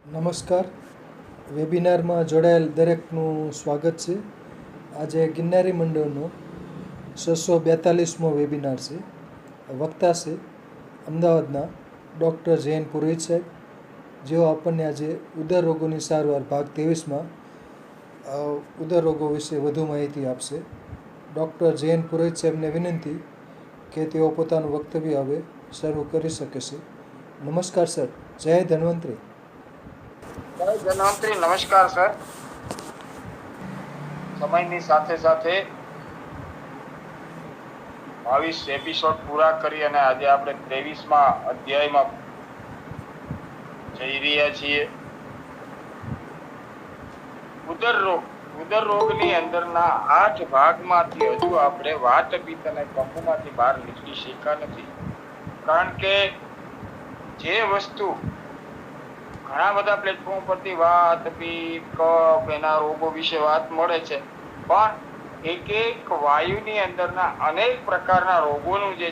નમસ્કાર. વેબિનારમાં જોડાયેલ દરેકનું સ્વાગત છે. આજે ગિરનારી મંડળનો 642મો વેબિનાર છે. વક્તા છે અમદાવાદના ડૉક્ટર જયંત પુરોહિત સાહેબ, જેઓ આપણને આજે ઉદર રોગોની સારવાર ભાગ 23માં ઉદર રોગો વિશે વધુ માહિતી આપશે. ડૉક્ટર જયંત પુરોહિત સાહેબને વિનંતી કે તેઓ પોતાનું વક્તવ્ય હવે શરૂ કરી શકે છે. નમસ્કાર સર. જય ધન્વંતરી. ધન્વંતરી. નમસ્કાર સર. સમયની સાથે સાથે 22 એપિસોડ પૂરા કરી અને આજે આપણે 23મા અધ્યાયમાં જઈ રહ્યા છીએ. ઉદર રોગની અંદરના 8 ભાગમાંથી હજુ આપણે વાત પિત્ત અને કફમાંથી બહાર નીકળી શક્યા નથી. કારણ કે જે વસ્તુ ઘણા બધા પ્લેટફોર્મ પરથી વાત પિત્ત કફ એના રોગો વિશે વાત મળે છે, પણ એક વાયુની અંદરના અનેક પ્રકારના રોગોનું જે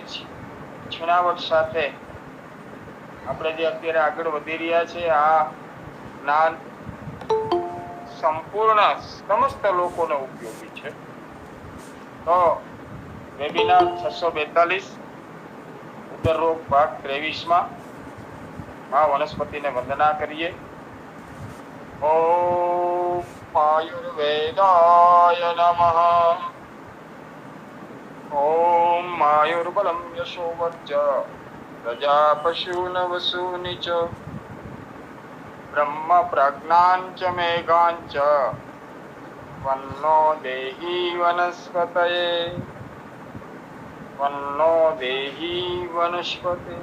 છીણાવટ સાથે આપણે જે અત્યારે આગળ વધી રહ્યા છે, આ જ્ઞાન સંપૂર્ણ સમસ્ત લોકોને ઉપયોગી છે. તો વેબિનાર 642 ઉદર રોગ ભાગ 23માં આ વનસ્પતિને વંદના કરીએ. ઓમ આયુર્વેદાય નમઃ. ઓમ આયુર્બલમ યશોવર્ચ પ્રજા પશુન વસૂનિ ચ બ્રહ્મ પ્રજ્ઞાંચ મેઘાંચ વન્નો દેહી વનસ્પતયે વન્નો દેહી વનસ્પતે.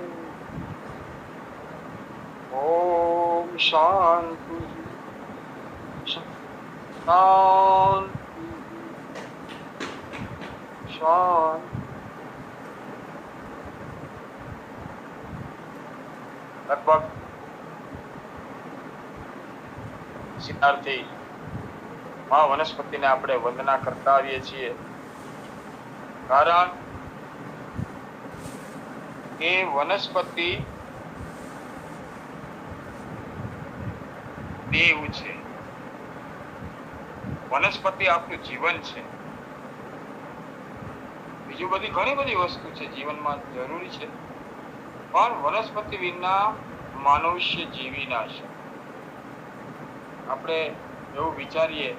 ઓમ શાંતિ શાંતિ શાંતિ. લગભગ સિદ્ધાર્થી આ વનસ્પતિને આપણે વંદના કરતા આવીએ છીએ, કારણ કે વનસ્પતિ દેવ છે. વનસ્પતિ આપણું જીવન છે. બીજું બધી ઘણી બધી વસ્તુ છે જીવનમાં જરૂરી છે, પણ વનસ્પતિ વિના મનુષ્ય જીવી ના શકે. આપણે એવું વિચારીએ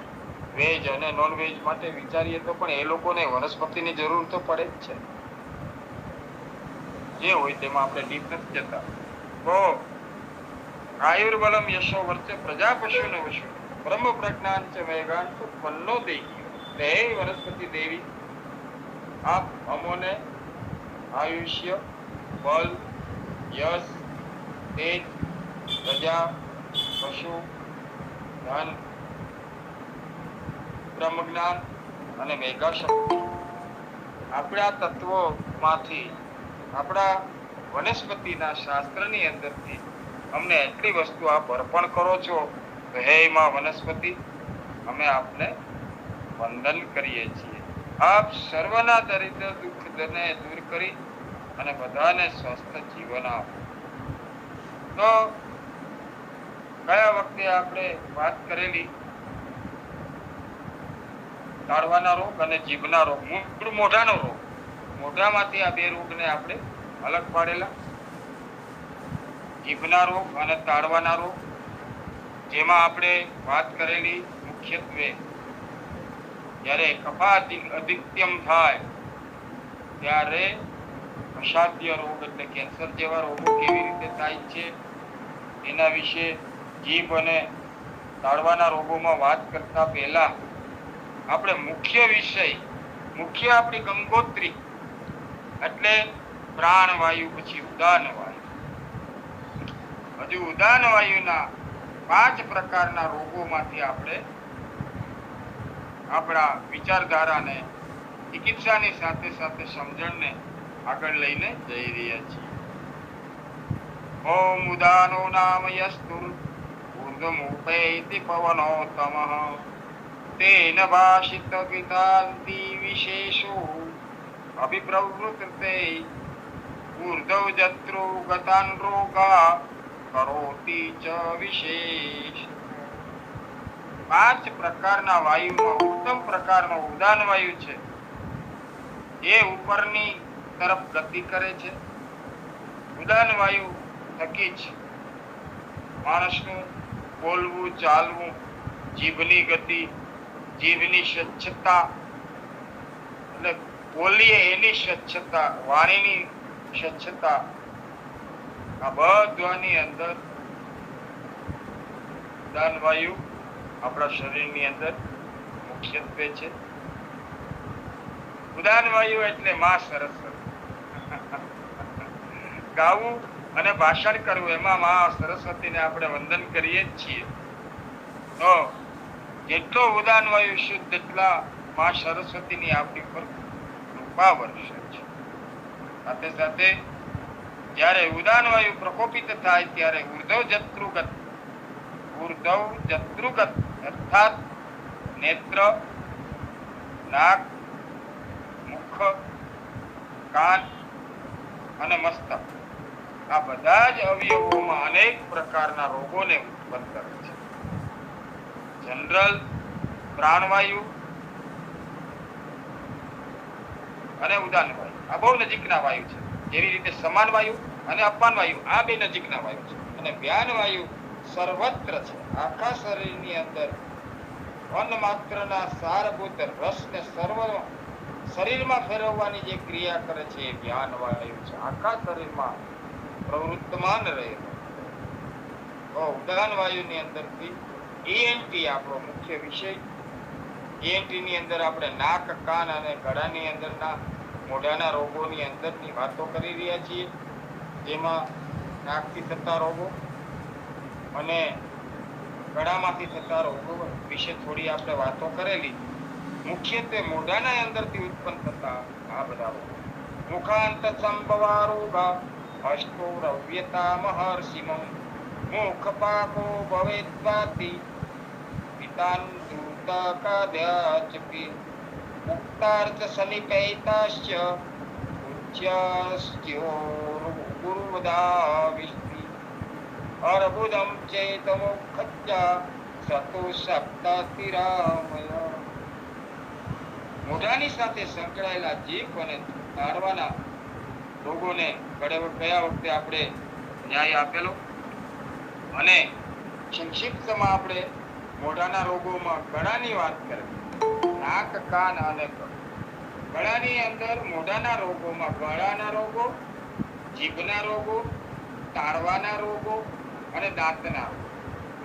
વેજ અને નોન વેજ માટે વિચારીએ તો પણ એ લોકોને વનસ્પતિની જરૂર તો પડે જ છે. જે હોય તેમાં આપણે ડીપ નથી જતા. તો આયુર્બલમ યશો વર્ચે પ્રજા પશુને વશુ બ્રહ્મ પ્રજ્ઞાંચ મેઘાંચ વન્નો દેહી. હે વનસ્પતિ દેવી, આપ અમોને આયુષ્ય, બલ, યશ, તેજ, પ્રજા, પશુ, ધન, બ્રહ્મ જ્ઞાન અને મેઘા શક્તિ, આપણા તત્વોમાંથી આપણા વનસ્પતિના શાસ્ત્રની અંદરથી અમને એટલી વસ્તુ આપ અર્પણ કરો છો. હે માં વનસ્પતિ, અમે આપને વંદન કરીએ છીએ. આપ સર્વના દરિદ્ર દુઃખ દને દૂર કરી અને બધાને સ્વસ્થ જીવન આપો. તો ગયા વખતે આપણે વાત કરેલી તાળવાના રોગ અને જીભના રોગ, મોઢાનો રોગ. મોઢામાંથી આ બે રોગને આપણે અલગ પાડેલા. જીભના રોગ અને તાળવાના રોગ, જેમાં આપણે વાત કરેલી મુખ્યત્વે જ્યારે કફાધિક્યમ થાય ત્યારે અસાધ્ય રોગ એટલે કેન્સર જેવા રોગો કેવી રીતે થાય છે એના વિશે જીભ અને તાળવાના રોગોમાં વાત કરતા પહેલા આપણે મુખ્ય આપણી ગંગોત્રી એટલે પ્રાણવાયુ, પછી ઉદાન વાયુ. હજુ ઉદાન વાયુના 5 પ્રકારના રોગોમાંથી આપણે આપણા વિચારધારાને ચિકિત્સાની સાથે સાથે સમજણને આગળ લઈને જઈ રહ્યા છીએ. ઓમ ઉદાનો નામ યસ્તુ ઊર્ધમુપૈતિ પવનોત્તમઃ તેન ભાષિત ગીતાંતિ વિશેષો અભિપ્રવૃત્તે ऊर्ध्व जत्रो गतान् रोगा કરોતિ ચ વિશેષ. 5 પ્રકારના વાયુમાં ઉત્તમ પ્રકારનો ઉદાન વાયુ છે. એ ઉપરની તરફ ગતિ કરે છે. ઉદાન વાયુ થકી જ માણસનું બોલવું, ચાલવું, જીભની ગતિ, જીભની સ્વચ્છતા, એટલે બોલીએ એની સ્વચ્છતા, વાણીની સ્વચ્છતા, આ બધાની અંદર ઉદાન વાયુ આપણા શરીરની અંદર મુખ્યત્વે છે. ઉદાન વાયુ એટલે માં સરસ્વતી. ગાવું અને ભાષણ કરવું એમાં માં સરસ્વતીને આપણે વંદન કરીએ જ છીએ. તો જેટલો ઉદાન વાયુ શુદ્ધ એટલા માં સરસ્વતીની આપણી પર કૃપા વર્ષે છે. સાથે સાથે જ્યારે ઉદાન વાયુ પ્રકોપિત થાય ત્યારે ઉર્ધ્વ જત્રુગત અર્થાત નેત્ર, નાક, મુખ, કાન અને મસ્તક, આ બધા જ અવયવોમાં અનેક પ્રકારના રોગોને ઉત્પન્ન કરે છે. જનરલ, પ્રાણવાયુ અને ઉદાન વાયુ આ બહુ નજીકના વાયુ છે. જેવી રીતે સમાન વાયુ અને અપાન વાયુ આ બે નજીકના વાયુ છે. અને વ્યાન વાયુ સર્વત્ર છે. આખા શરીરની અંદર અન્ન માત્રના સારભૂત રસને સર્વ શરીરમાં ફેરવવાની જે ક્રિયા કરે છે એ વ્યાન વાયુ છે. આખા શરીરમાં પ્રવૃત્તમાન રહેલો. ઉદાન વાયુની અંદરથી ઈએનટી આપણો મુખ્ય વિષય. ઈએનટી ની અંદર આપણે નાક, કાન અને ગળાની અંદરના મોઢાના રોગોની અંદરની વાતો કરી રહ્યા છીએ. જેમાં નાકથી થતા રોગો અને ગળામાંથી થતા રોગો વિશે થોડી આપણે વાતો કરેલી. મુખ્યત્વે મોઢાના અંદરથી ઉત્પન્ન થતા આ બધા રોગો. મુખાંત સંભવા રોગા અષ્ટો રવ્યતા મહર્ષિમં મુખપાકો ભવેત્વાતિ પિતાંતુતકાદ્યાચપી મુક્તાર્ચ સનિપૈતાશ્ચ ઉચ્યસ્ત્યોરુવદાવિષ્ટિ અર્બુદમ ચેતમોક્ષજ્જા સતો સપ્તતિરામય. મોઢાની સાથે સંકળાયેલા જીભ અને તાળવાના રોગોને ગયા વખતે આપણે ન્યાય આપેલો અને સંક્ષિપ્તમાં આપણે મોઢાના રોગોમાં ગળાની વાત કરી. નાક, કાન અને ગળાની અંદર મોઢાના રોગોમાં ગળાના રોગો, જીભના રોગો, તાળવાના રોગો અને દાંતના રોગો,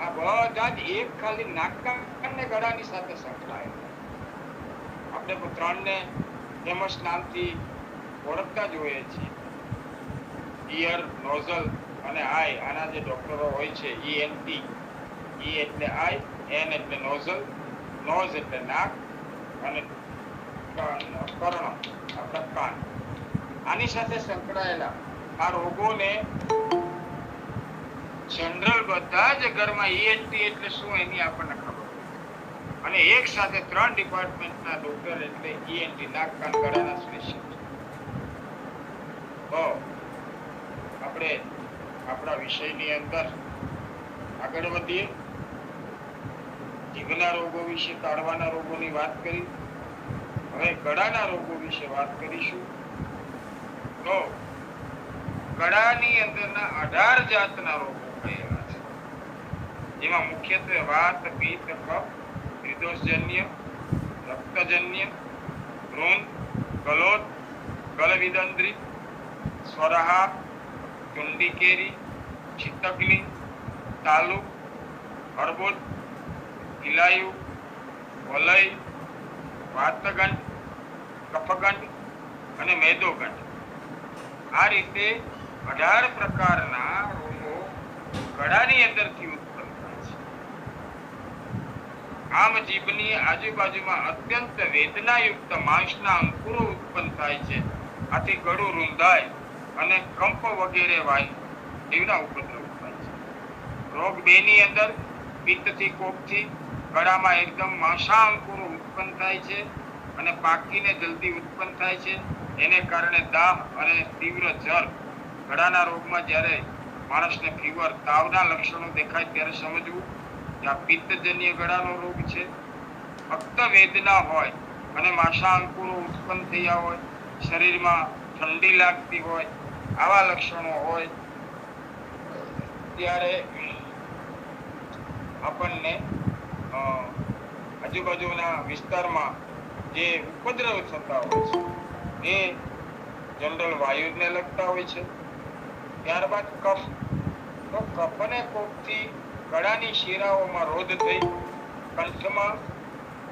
આ બધા જ એક ખાલી નાક, કાન અને ગળાની સાથે સંકળાયેલા. આપણે ત્રણને ફેમસ નામથી ઓળખતા જોઈએ છીએ. ઇયર, નોઝલ અને આઈ. આના જે ડોક્ટરો હોય છે ઈએનટી, ઈ એટલે આઈ, એન એટલે નોઝલ, નોઝ એટલે નાક અને કર્ણ આપણા કાન. આની સાથે સંકળાયેલા આ રોગોને જનરલ બધા જ ઘરમાં ઈએનટી એટલે શું એની આપણને ખબર. અને એક સાથે 3 ડિપાર્ટમેન્ટના ડોક્ટર એટલે ઈએનટી, નાક, કાન, ગળાના સ્પેશિયલિસ્ટ. તો આપણે આપણા વિષયની અંદર આગળ વધીએ. જીભના રોગો વિશે, તાળવાના રોગોની વાત કરી. હવે ગળાના રોગો વિશે વાત કરીશું. તો ગળાની અંદરના 18 જાતના રોગો કહેલા છે. જેમાં મુખ્યત્વે વાત, પિત્ત, કફ, ત્રિદોષજન્ય, રક્તજન્ય, વૃંદ, ગલોદ, ગલવિદંદ્રી, સ્વરહા, ચુંડિકેરી, ચિત્તગ્નિ, તાલુ, અર્બુદ, ઇલાયુ, વલય, વાતગંઠ, કફગંઠ અને મેદોગંઠ. આ રીતે 18 પ્રકારના રોગો ગળાની અંદરથી ઉત્પન્ન થાય છે. આમ જીભની આજુબાજુમાં અત્યંત વેદનાયુક્ત માંસના અંકુરો ઉત્પન્ન થાય છે. આથી ગળું રૂંધાય અને કંપ વગેરે વાયુના ઉપદ્રવ થાય છે. રોગ 2 ની અંદર પિત્તથી, કોપથી ગળામાં એકદમ માંસા અંકુરો ઉત્પન્ન થાય છે અને પાકીને જલ્દી ઉત્પન્ન થાય છે. એને કારણે દાહ અને તીવ્ર જર. ગળાના રોગમાં જ્યારે માણસને ફીવર તાવના લક્ષણો દેખાય ત્યારે સમજવું કે આ પિત્તજન્ય ગળાનો રોગ છે. ફક્ત વેદના હોય અને માશા અંકુરો ઉત્પન્ન થયા હોય, શરીરમાં ઠંડી લાગતી હોય, આવા લક્ષણો હોય ત્યારે આપણને આજુબાજુના વિસ્તારમાં જે ઉપદ્રવ થતા હોય છે એ જનરલ વાયુને લગતા હોય છે. ત્યારબાદ કફ. તો કફ અને કોફથી ગળાની શિરાઓમાં રોધ થઈ કંઠમાં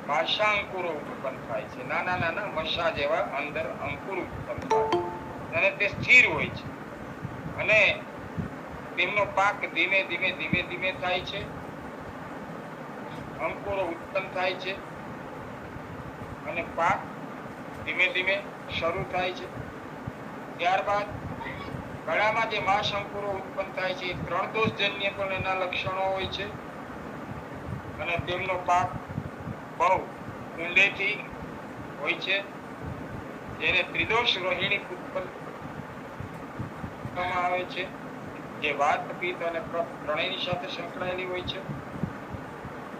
માશા અંકુરો ઉત્પન્ન થાય છે. નાના નાના મશા જેવા અંદર અંકુર ઉત્પન્ન થાય અને તે સ્થિર હોય છે અને તેમનો પાક ધીમે ધીમે ધીમે ધીમે થાય છે. અંકુરો ઉત્પન્ન થાય છે અને પાક ધીમે ધીમે શરૂ થાય છે. ત્યારબાદ ગળામાં જે માસ અંકુરો ઉત્પન્ન થાય છે એ 3 દોષજન્ય પણ એના લક્ષણો હોય છે અને તેમનો પાક બહુ ઊંડેથી હોય છે, જેને ત્રિદોષ રોહિણી ઉત્પન્ન કરવામાં આવે છે, જે વાત, પિત્ત અને કફ ત્રણેયની સાથે સંકળાયેલી હોય છે.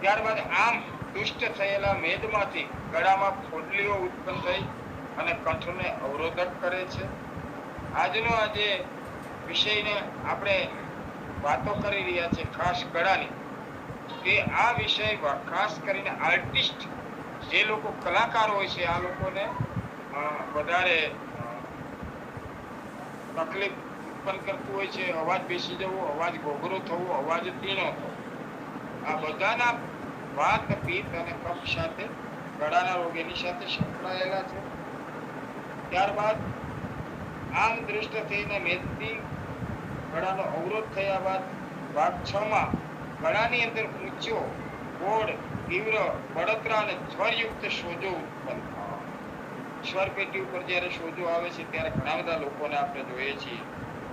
ત્યારબાદ આમ દુષ્ટ થયેલા મેદમાંથી ગળામાં ફોડલીઓ ઉત્પન્ન થઈ અને કંઠને અવરોધક કરે છે. આજનો આ જે વિષયને આપણે વાતો કરી રહ્યા છે ખાસ ગળાની, તે આ વિષય ખાસ કરીને આર્ટિસ્ટ જે લોકો કલાકાર હોય છે આ લોકોને વધારે તકલીફ ઉત્પન્ન કરતું હોય છે. અવાજ બેસી જવો, અવાજ ઘોઘરો થવો, અવાજ તીણો થવો, આ બધાના વાત, પિત્ત અને કફ સાથે ગળાના રોગ એની સાથે સંકળાયેલા છે. ત્યારબાદ આમ દૃષ્ટ થઈને મેદથી ગળાનો અવરોધ થયા બાદ ભાગ 6 માં ગળાની અંદર ઊંચો, ગોળ, તીવ્ર, બળતરા અને સ્વરયુક્ત સોજો ઉત્પન્ન થવા. સ્વર પેટી ઉપર જ્યારે સોજો આવે છે ત્યારે ઘણા બધા લોકોને આપણે જોઈએ છીએ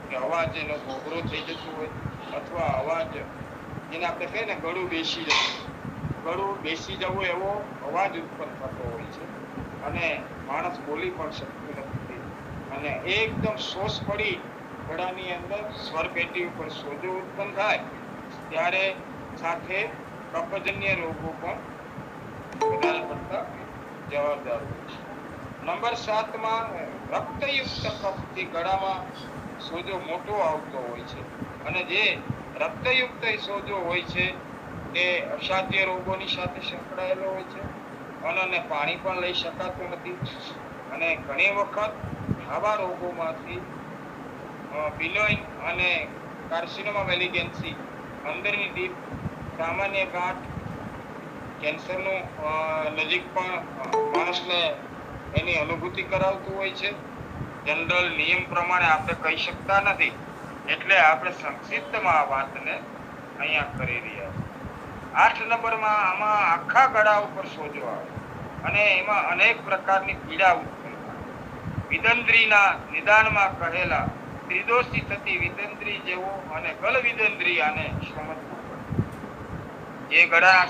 કે અવાજ એનો ઘોઘરો થઈ જતો હોય અથવા અવાજ જેને આપણે કહીએ ને ગળું બેસી જવું એવો અવાજ ઉત્પન્ન થતો હોય છે અને માણસ બોલી પણ શકતું નથી અને એકદમ શોષ પડી ગળાની અંદર સ્વર પેટી ઉપર સોજો ઉત્પન્ન થાય ત્યારે સાથે કફજન્ય રોગો પણ વધારે પડતા જવાબદાર હોય છે. નંબર 7 માં રક્તયુક્ત કફથી ગળામાં સોજો મોટો આવતો હોય છે અને જે રક્તયુક્ત સોજો હોય છે તે અસાધ્ય રોગોની સાથે સંકળાયેલો હોય છે. અને પાણી પણ લઈ શકાતું નથી અને ઘણી વખત આવા રોગોમાંથી બિલોઇન અને કાર્સિનોમા મેલિગેન્સી, અંદરની ડીપ, સામાન્ય ગાંઠ, કેન્સરનું નજીક પણ માણસને એની અનુભૂતિ કરાવતું હોય છે. જનરલ નિયમ પ્રમાણે આપણે કહી શકતા નથી એટલે આપણે સંક્ષિપ્તમાં આ વાતને અહીંયા કરી રહ્યા છીએ. 8 નંબરમાં આમાં આખા ગળા ઉપર સોજો આવે અને એમાં અનેક પ્રકારની પીડા ઉત્પન્ન થાય. વિદંદ્રીના નિદાનમાં કહેલા ત્રિદોષથી થતી વિદંદ્રી જેવો અને ગલ વિદંદ્રી આને સમજવું પડે. જે ગળા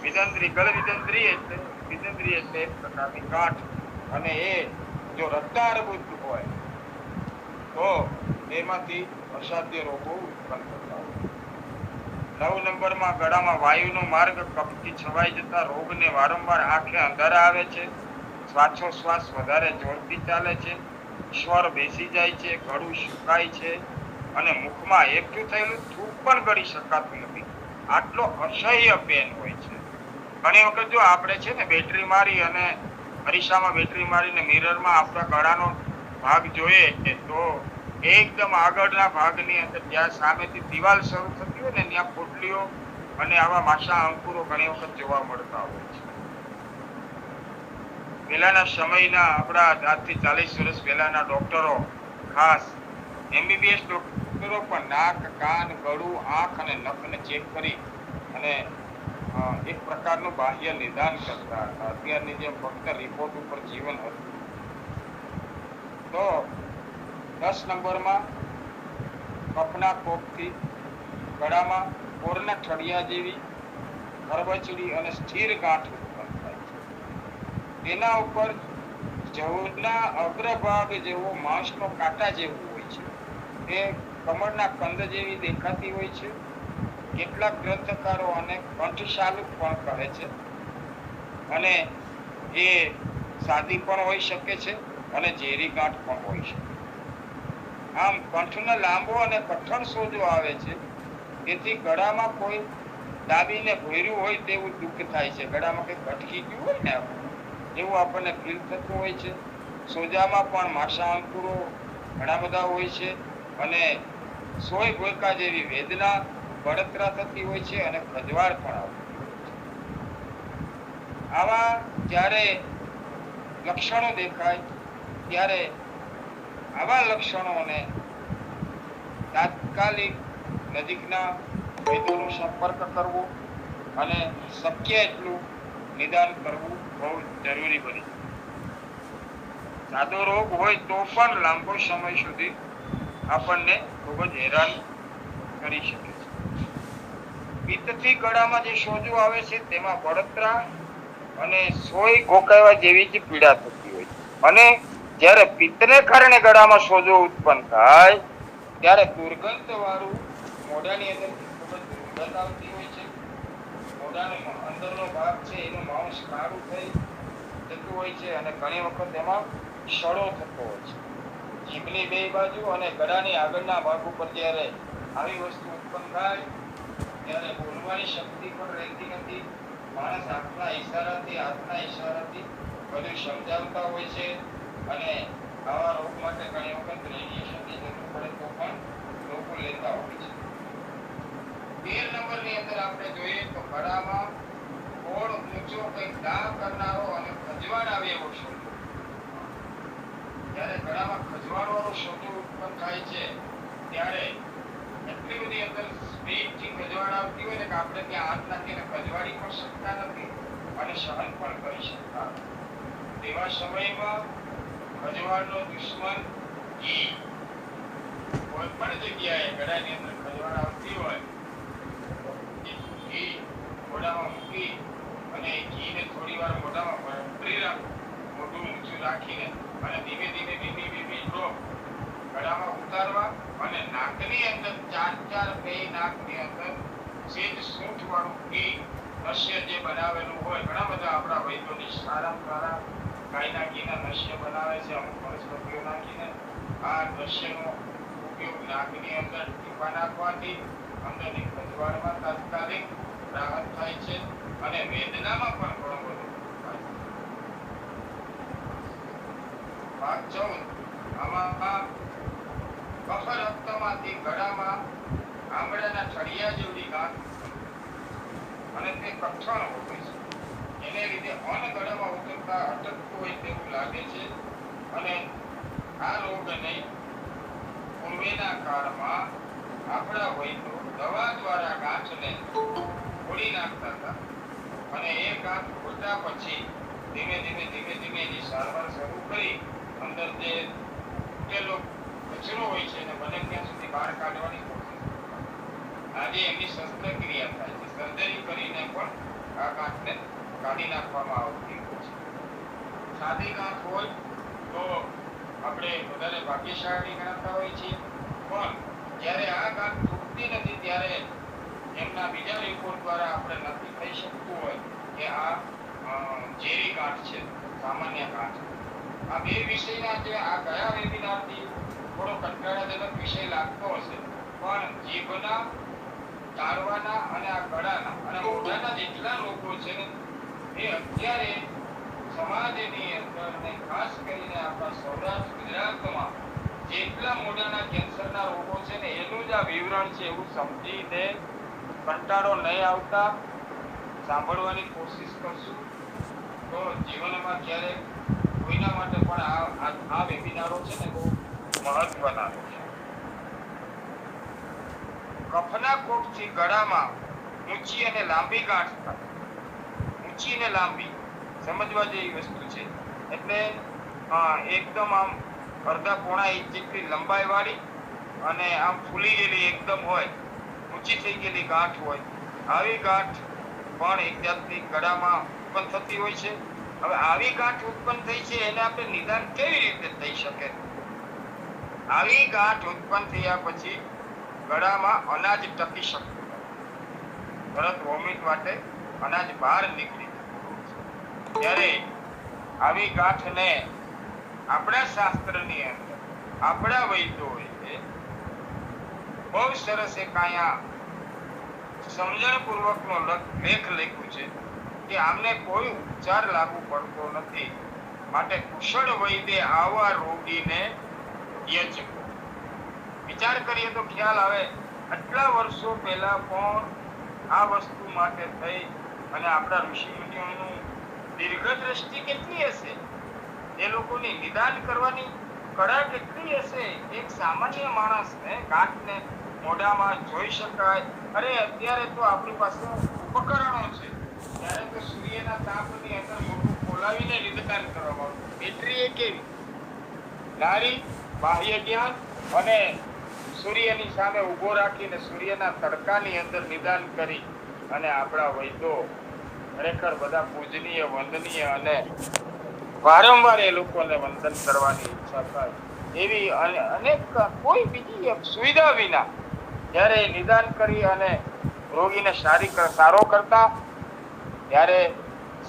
વિદંદ્રી, ગલ વિદંદ્રી એટલે એક પ્રકારની ગાંઠ અને એ જો રક્તાર્બુદ હોય તો એમાંથી અસાધ્ય રોગો ઉત્પન્ન થતા હોય. 9 નંબરમાં ગળામાં વાયુનો માર્ગ કફથી છવાઈ જતા રોગને વારંવાર આંખે અંધારા આવે છે, શ્વાસોશ્વાસ વધારે જોરથી ચાલે છે, સ્વર બેસી જાય છે, ગળું સુકાય છે અને મુખમાં એકઠું થયેલું થૂંક પણ ગળી શકાતું નથી. આટલો અસહ્ય પેન હોય છે. ઘણી વખત જો આપણે છે ને બેટરી મારી અને અરીસામાં બેટરી મારીને મિરરમાં આપણા ગળાનો ભાગ જોઈએ તો એકદમ આગળના ભાગની અંદર જ્યાં સામેથી દિવાલ શરૂ થતી હોય ને ત્યાં પોટલીઓ અને આવા માશા અંકુરો ઘણી વખત જોવા મળતા હોય છે. પહેલાના સમયના આપણા આજથી 40 વર્ષ પહેલાના ડોક્ટરો, ખાસ MBBS ડોક્ટરો પણ નાક, કાન, ગળું, આંખ અને નખને ચેક કરી અને એક પ્રકારનું બાહ્ય નિદાન કરતા હતા. અત્યારની જેમ ફક્ત રિપોર્ટ ઉપર જીવન હતું. તો 10 નંબરમાં કફના કોપથી ગળામાં કોરના ઠળિયા જેવી ખરબચડી અને સ્થિર ગાંઠ ઉત્પન્ન થાય છે. તેના ઉપર જવના અગ્રભાગ જેવો માંસનો કાંટા જેવું હોય છે. તે કમળના કંદ જેવી દેખાતી હોય છે. કેટલાક ગ્રંથકારો આને કંઠશાલુક પણ કહે છે અને એ સાદી પણ હોઈ શકે છે અને ઝેરી ગાંઠ પણ હોઈ શકે. આમ કંઠનો લાંબો અને કઠણ સોજો આવે છે. તેથી ગળામાં કોઈ દાબીને ભર્યું હોય તેવું દુઃખ થાય છે. ગળામાં કંઈક અટકી ગયું હોય ને એવું આપણને ફીલ થતું હોય છે. સોજામાં પણ માશા અંકુરો ઘણા બધા હોય છે અને સોય ભોયકા જેવી વેદના બળતરા થતી હોય છે અને ખજવાળ પણ આવતી હોય છે. આવા જ્યારે લક્ષણો દેખાય ત્યારે આવા લક્ષણોને તાત્કાલિક નજીકના વૈદ્યનો સંપર્ક કરવો અને શક્ય એટલું નિદાન કરવું બહુ જરૂરી બની જાય. સાદો રોગ હોય તો પણ લાંબો સમય સુધી આપણને ખૂબ જ હેરાન કરી શકે છે. પિત્તથી ગળામાં જે સોજો આવે છે તેમાં બળતરા અને સોય ગોકાવા જેવી જ પીડા થતી હોય છે. અને જ્યારે પિત્તને કારણે ગળામાં સોજો ઉત્પન્ન થાય ત્યારે દુર્ગંધ વાળું મોઢાની અંદર ખૂબ જ દુર્ગંધ આવતી હોય છે. મોઢાનો અંદરનો ભાગ છે એનું માંસ કાળું થઈ જતું હોય છે અને ઘણી વખત એમાં સડો થતો હોય છે. જીભની બે બાજુ અને ગળાની આગળના ભાગ ઉપર જ્યારે આવી વસ્તુ ઉત્પન્ન થાય ત્યારે બોલવાની શક્તિ પણ રહેતી નથી. માણસ હાથના ઈશારાથી બધું સમજાવતા હોય છે અને આવા રોગ માટે ઘણી વખત રેડિયેશનની જરૂર પડે તો પણ લોકો લેતા હોય છે. 13 નંબરની અંદર આપણે જોઈએ તો ગળામાં ગોળ ઊંચો કંઈક દા કરનારો અને ખજવાળ આવે એવો સોજો. જ્યારે ગળામાં ખજવાળ વાળો સોજો ઉત્પન્ન થાય છે ત્યારે એટલી બધી અંદર સ્પીડથી ખજવાળ આવતી હોય ને કે આપણે ત્યાં હાથ નાખીને ખજવાડી પણ શકતા નથી અને સહન પણ કરી શકતા નથી. તેવા સમયમાં ખજવાળનો દુશ્મન ઘી. કોઈ પણ જગ્યાએ ગળાની અંદર ખજવાળ આવતી હોય ઘી મોઢામાં મૂકી અને ઘીને થોડી વાર મોઢામાં ભરી રાખવું, મોઢું ઊંચું રાખીને અને ધીમે ધીમે ડ્રોપ ગળામાં ઉતારવા અને નાકની અંદર ચાર બે નાકની અંદર સેજ સૂંઠ વાળું ઘી નશ્ય જે બનાવેલું હોય, ઘણા બધા આપણા વૈદ્યોની સારા ગાયના ઘીના નશ્ય બનાવે છે અમુક વનસ્પતિઓ નાખીને. આ નશ્યનો ઉપયોગ નાકની અંદર ટીપા નાખવાથી અંદરની ખજવાળમાં તાત્કાલિક રાહત થાય છે અને વેદનામાં પણ ઘણો બધો થાય છે. ભાગ 14 આમાં કફ રક્તમાંથી ગળામાં આંબળાના ઠળિયા જેવી ગાંઠ અને તે કઠણ હોય છે. એને લીધે અન્ન ગળામાં ઉતરતા અટકતું હોય તેવું લાગે છે અને આ રોગને પૂર્વેના કાળમાં આપણા વૈદ્યો દવા દ્વારા ગાંઠને ફોડી નાખતા હતા અને એ ગાંઠ ફોડ્યા પછી ધીમે ધીમે એની સારવાર શરૂ કરી અંદર જે ઉકેલો કચરો હોય છે એને બને ત્યાં સુધી બહાર કાઢવાની કોશિશ કરતા. આજે એમની શસ્ત્રક્રિયા થાય છે. સર્જરી કરીને પણ આ ગાંઠને કાઢી નાખવામાં આવતી હોય છે. સાદી ગાંઠ હોય તો આપણે વધારે ભાગ્યશાળી ગણાતા હોય છીએ, પણ જ્યારે આ ગાંઠ તૂટતી નથી ત્યારે એમના બીજા રિપોર્ટ દ્વારા આપણે નક્કી થઈ શકતું હોય કે આ ઝેરી ગાંઠ છે, સામાન્ય ગાંઠ. આ બે વિષયના જે આ ગયા વેબિનારથી થોડો કંટાળાજનક વિષય લાગતો હશે, પણ જીભના, તાળવાના અને આ ગળાના અને મોઢાના જેટલા રોગો છે ને એ અત્યારે સમાજની અંદર ને ખાસ કરીને આપણા સૌરાષ્ટ્ર ગુજરાતમાં જેટલા મોઢાના કેન્સરના રોગો છે ને એનું જ આ વિવરણ છે એવું સમજીને કંટાળો નહીં આવતા સાંભળવાની કોશિશ કરશું તો જીવનમાં ક્યારેક કોઈના માટે પણ આ વેબિનારો છે ને બહુ મહત્વના છે. કફના કોટથી ગળામાં ઊંચી અને લાંબી ગાંઠ થાય. ઊંચી અને લાંબી સમજવા જેવી વસ્તુ છે. એટલે એકદમ આમ અડધા પોણા ઇંચ જેટલી લંબાઈ વાળી અને આમ ફૂલી ગયેલી એકદમ હોય, ઊંચી થઈ ગયેલી ગાંઠ હોય. આવી ગાંઠ પણ એક જાતની ગળામાં ઉત્પન્ન થતી હોય છે. હવે આવી ગાંઠ ઉત્પન્ન થઈ છે એને આપણે નિદાન કેવી રીતે થઈ શકે? આવી ગાંઠ ઉત્પન્ન થયા પછી ગળામાં અનાજ ટકી શકતું નથી, તરત વોમિટ માટે અનાજ બહાર નીકળી જતું હોય છે. ત્યારે આવી ગાંઠને આપણા શાસ્ત્રની અંદર આપણા વૈદ્યોએ બહુ સરસ એક અહીંયા સમજણપૂર્વકનો લેખ લખ્યું છે કે આમને કોઈ ઉપચાર લાગુ પડતો નથી, માટે કુશળ વૈદ્ય આવા રોગીને યજ્ઞ. વિચાર કરીએ તો ખ્યાલ આવે, આટલા વર્ષો પહેલા પણ આ વસ્તુ માટે થઈ અને આપણા ઋષિ મુનિઓનું દીર્ઘદ્રષ્ટિ કેટલી હશે, એ લોકોની નિદાન કરવાની કળા કેટલી હશે. એક સામાન્ય માણસને ગાંઠને મોઢામાં જોઈ શકાય. અરે અત્યારે તો આપણી પાસે ઉપકરણો છે, ત્યારે તો સૂર્યના તાપની અંદર મોઢું ખોલાવીને નિદાન કરવામાં આવતું. બેટરી એ કેવી નારી બાહ્ય જ્ઞાન અને સૂર્યની સામે ઉભો રાખીને સૂર્યના તડકાની અંદર નિદાન કરી અને આપણા વૈદ્યો ખરેખર બધા પૂજનીય વંદનીય અને વારંવાર એ લોકોને વંદન કરવાની ઈચ્છા થાય એવી અનેક કોઈ બીજી સુવિધા વિના જ્યારે નિદાન કરી અને રોગીને સારો કરતા, ત્યારે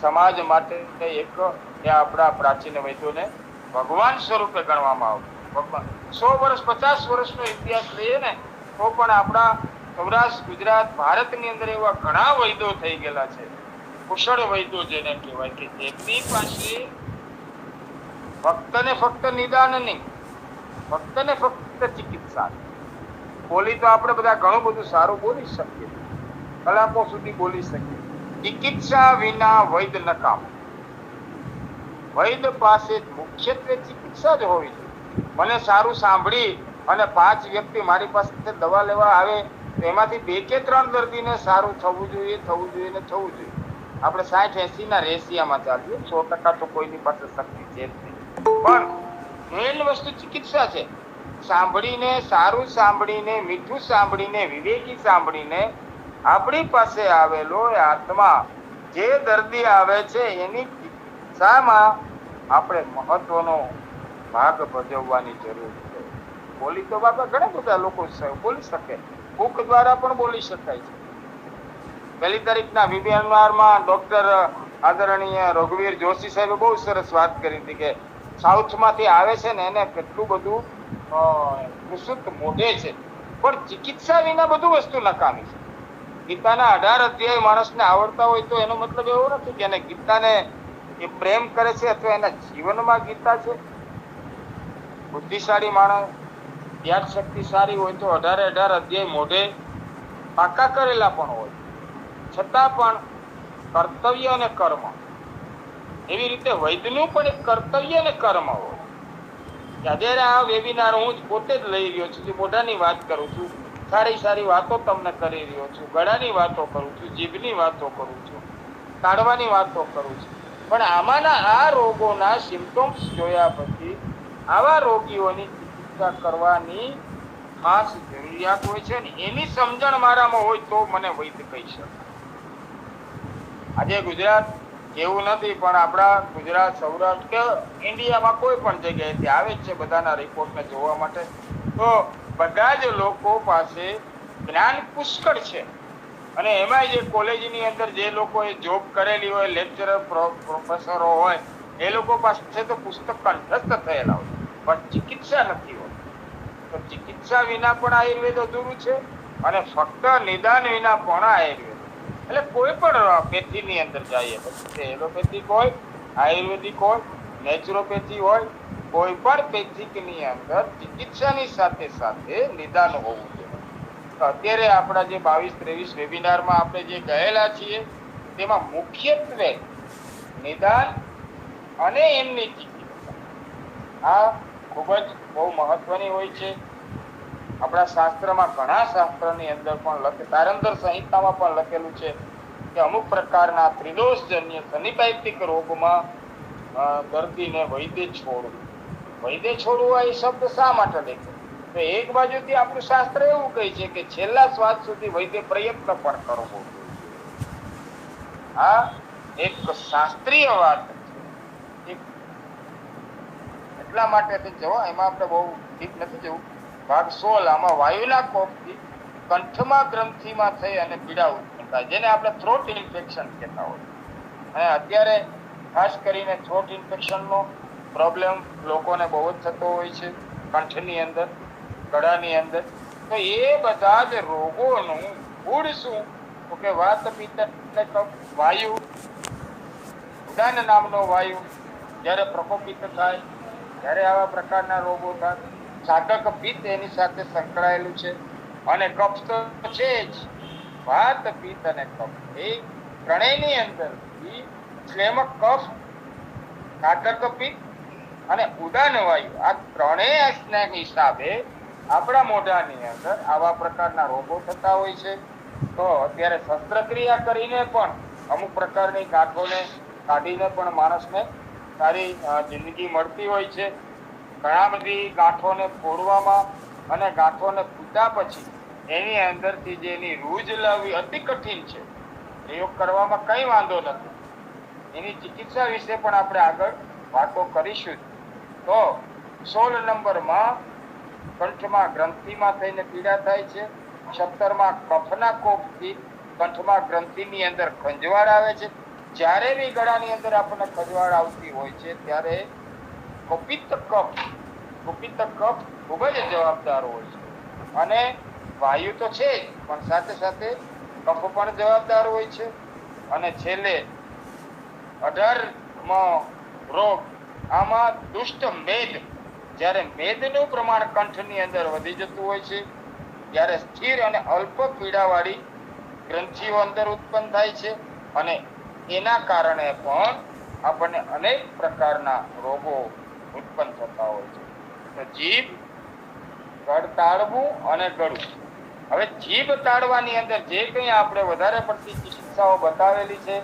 સમાજ માટે એક આપણા પ્રાચીન વૈદ્યોને ભગવાન સ્વરૂપે ગણવામાં આવતું. ભગવાન 100 વર્ષ 50 વર્ષનો ઇતિહાસ લઈએ ને તો પણ આપણા સૌરાષ્ટ્ર ગુજરાત ભારતની અંદર એવા ઘણા વૈદ્યો થઈ ગયેલા છે, કુશળ વૈદ્યો જેને કહેવાય, કે જેમની પાસે ફક્ત ને ફક્ત નિદાન નહીં, ફક્ત ને ફક્ત ચિકિત્સા. બોલી તો આપણે બધા ઘણું બધું સારું બોલી શકીએ, કલાકો સુધી બોલી શકીએ, ચિકિત્સા વિના વૈદ્ય નકામ. વૈદ્ય પાસે મુખ્યત્વે ચિકિત્સા જ હોવી જોઈએ. મને સારું સાંભળી અને 5 વ્યક્તિ મારી પાસે દવા લેવા આવે તો એમાંથી 2 કે 3 દર્દીને સારું થવું જોઈએ. આપણે 60-80 ના રેશિયામાં ચાલીએ, 100% તો કોઈની પાસે શક્તિ છે જ નહીં. પણ મેઇન વસ્તુ ચિકિત્સા છે. સાંભળીને, સારું સાંભળીને, મીઠું સાંભળીને, વિવેકી સાંભળીને આપણી પાસે આવેલો એ આત્મા જે દર્દી આવે છે એની ચિકિત્સામાં આપણે મહત્વનો ભાગ ભજવવાની જરૂર છે. બોલી તો બાપા ઘણા બધા લોકો બોલી શકે, બુક દ્વારા પણ બોલી શકાય છે. 1 તારીખના વેબિનારમાં ડોક્ટર આદરણીય રઘુવીર જોશી સાહેબે બહુ સરસ વાત કરી હતી કે સાઉથમાંથી આવે છે ને એને કેટલું બધું વિશુદ્ધ મોઢે છે, પણ ચિકિત્સા વિના બધું વસ્તુ નકામી છે. ગીતાના 18 અધ્યાય માણસને આવડતા હોય તો એનો મતલબ એવો નથી કે એને ગીતાને એ પ્રેમ કરે છે અથવા એના જીવનમાં ગીતા છે. બુદ્ધિશાળી માણસ, યાદ શક્તિ સારી હોય તો 18 અધ્યાય મોઢે પાકા કરેલા પણ હોય, છતાં પણ કર્તવ્ય અને કર્મ, એવી રીતે વૈદ્યનું પણ એક કર્તવ્ય અને કર્મ હોય. અત્યારે આ વેબિનાર હું જ પોતે જ લઈ રહ્યો છું, મોઢાની વાત કરું છું, સારી વાતો તમને કરી રહ્યો છું, ગળાની વાતો કરું છું, જીભની વાતો કરું છું, કાઢવાની વાતો કરું છું. પણ આમાંના આ રોગોના સિમ્પટમ્સ જોયા પછી આવા રોગીઓની ચિકિત્સા કરવાની ખાસ જરૂરિયાત હોય છે ને એની સમજણ મારામાં હોય તો મને વૈદ્ય કહી શકે. આજે ગુજરાત એવું નથી, પણ આપણા ગુજરાત, સૌરાષ્ટ્ર કે ઇન્ડિયામાં કોઈ પણ જગ્યાએથી આવે છે બધાના રિપોર્ટને જોવા માટે, તો બધા જ લોકો પાસે જ્ઞાન પુષ્કળ છે. અને એમાં જે કોલેજની અંદર જે લોકોએ જોબ કરેલી હોય, લેક્ચરર પ્રોફેસરો હોય, એ લોકો પાસે તો પુસ્તક કંઠસ્થ થયેલા હોય, પણ ચિકિત્સા નથી હોતી. તો ચિકિત્સા વિના પણ આયુર્વેદ અધૂરું છે અને ફક્ત નિદાન વિના પણ આયુર્વેદ. એટલે કોઈ પણ પેથીની અંદર જઈએ, પછી એલોપેથિક હોય, આયુર્વેદિક હોય, નેચરોપેથી હોય, કોઈ પણ પેથિકની અંદર ચિકિત્સાની સાથે સાથે નિદાન હોવું જોઈએ. અત્યારે આપણા જે 22-23 વેબિનારમાં આપણે જે ગયેલા છીએ તેમાં મુખ્યત્વે નિદાન અને એમની ચિકિત્સા આ ખૂબ જ બહુ મહત્વની હોય છે. આપણા શાસ્ત્રમાં, ઘણા શાસ્ત્રની અંદર પણ તારંદર સંહિતામાં પણ લખેલું છે કે અમુક પ્રકારના ત્રિદોષજન્ય શનિપાઇતિક રોગમાં દર્દીને વૈદ્ય છોડવું. વૈદ્ય છોડવું એ શબ્દ શા માટે લખ્યો? તો એક બાજુથી આપણું શાસ્ત્ર એવું કહે છે કે છેલ્લા શ્વાસ સુધી વૈદ્ય પ્રયત્ન પણ કરવો. આ એક શાસ્ત્રીય વાત છે. એટલા માટે જવા એમાં આપણે બહુ ઠીક નથી જવું. ભાગ 16 આમાં વાયુના કોપથી કંઠમાં ગ્રંથિમાં થઈ અને પીડા ઉત્પન્ન થાય, જેને આપણે થ્રોટ ઇન્ફેક્શન કહેતા હોય. અને અત્યારે ખાસ કરીને થ્રોટ ઇન્ફેક્શનનો પ્રોબ્લેમ લોકોને બહુ જ થતો હોય છે, કંઠની અંદર, ગળાની અંદર. તો એ બધા જ રોગોનું મૂળ શું? તો કે વાત પિત્ત એટલે વાયુ, ઉદાન નામનો વાયુ જ્યારે પ્રકોપિત થાય, ત્યારે આવા પ્રકારના રોગો થાય. સાધક પિત્ત એની સાથે સંકળાયેલું છે, અને કફ તો છે જ. વાત પિત્ત અને કફ એ ત્રણેયની અંદર શ્લેમક કફ, સાધક પિત્ત અને ઉદાન વાયુ, આ ત્રણેયના હિસાબે આપણા મોઢાની અંદર આવા પ્રકારના રોગો થતા હોય છે. તો અત્યારે શસ્ત્રક્રિયા કરીને પણ અમુક પ્રકારની ગાંઠોને કાઢીને પણ માણસને સારી જિંદગી મળતી હોય છે. ઘણા બધી ગાંઠોને ફોડવામાં અને ગાંઠોને ફૂટ્યા પછી એની અંદરથી જે એની રૂજ લાવવી અતિ કઠિન છે. પ્રયોગ કરવામાં કંઈ વાંધો નથી. એની ચિકિત્સા વિશે પણ આપણે આગળ વાતો કરીશું. તો 16 નંબરમાં કંઠમાં ગ્રંથિમાં થઈને પીડા થાય છે. 17માં કફના કોપથી કંઠમાં ગ્રંથિની અંદર ખંજવાળ આવે છે. જ્યારે બી ગળાની અંદર આપણને ખંજવાળ આવતી હોય છે ત્યારે કપિત્ત કફ ખૂબ જ જવાબદાર હોય છે. અને વાયુ તો છે જ, પણ સાથે સાથે કફ પણ જવાબદાર હોય છે. અને છેલ્લે 18મો રોગ, આમાં દુષ્ટ મેદ. જ્યારે મેદનું પ્રમાણ કંઠની અંદર વધી જતું હોય છે ત્યારે સ્થિર અને અલ્પ પીડાવાળી ગ્રંથિઓ અંદર ઉત્પન્ન થાય છે, અને એના કારણે પણ આપણને અનેક પ્રકારના રોગો ઉત્પન્ન થતા હોય છે. તો જીભ, ગળ તાળવું અને ગળું. હવે જીભ તાળવાની અંદર જે કંઈ આપણે વધારે પડતી ચિકિત્સાઓ બતાવેલી છે,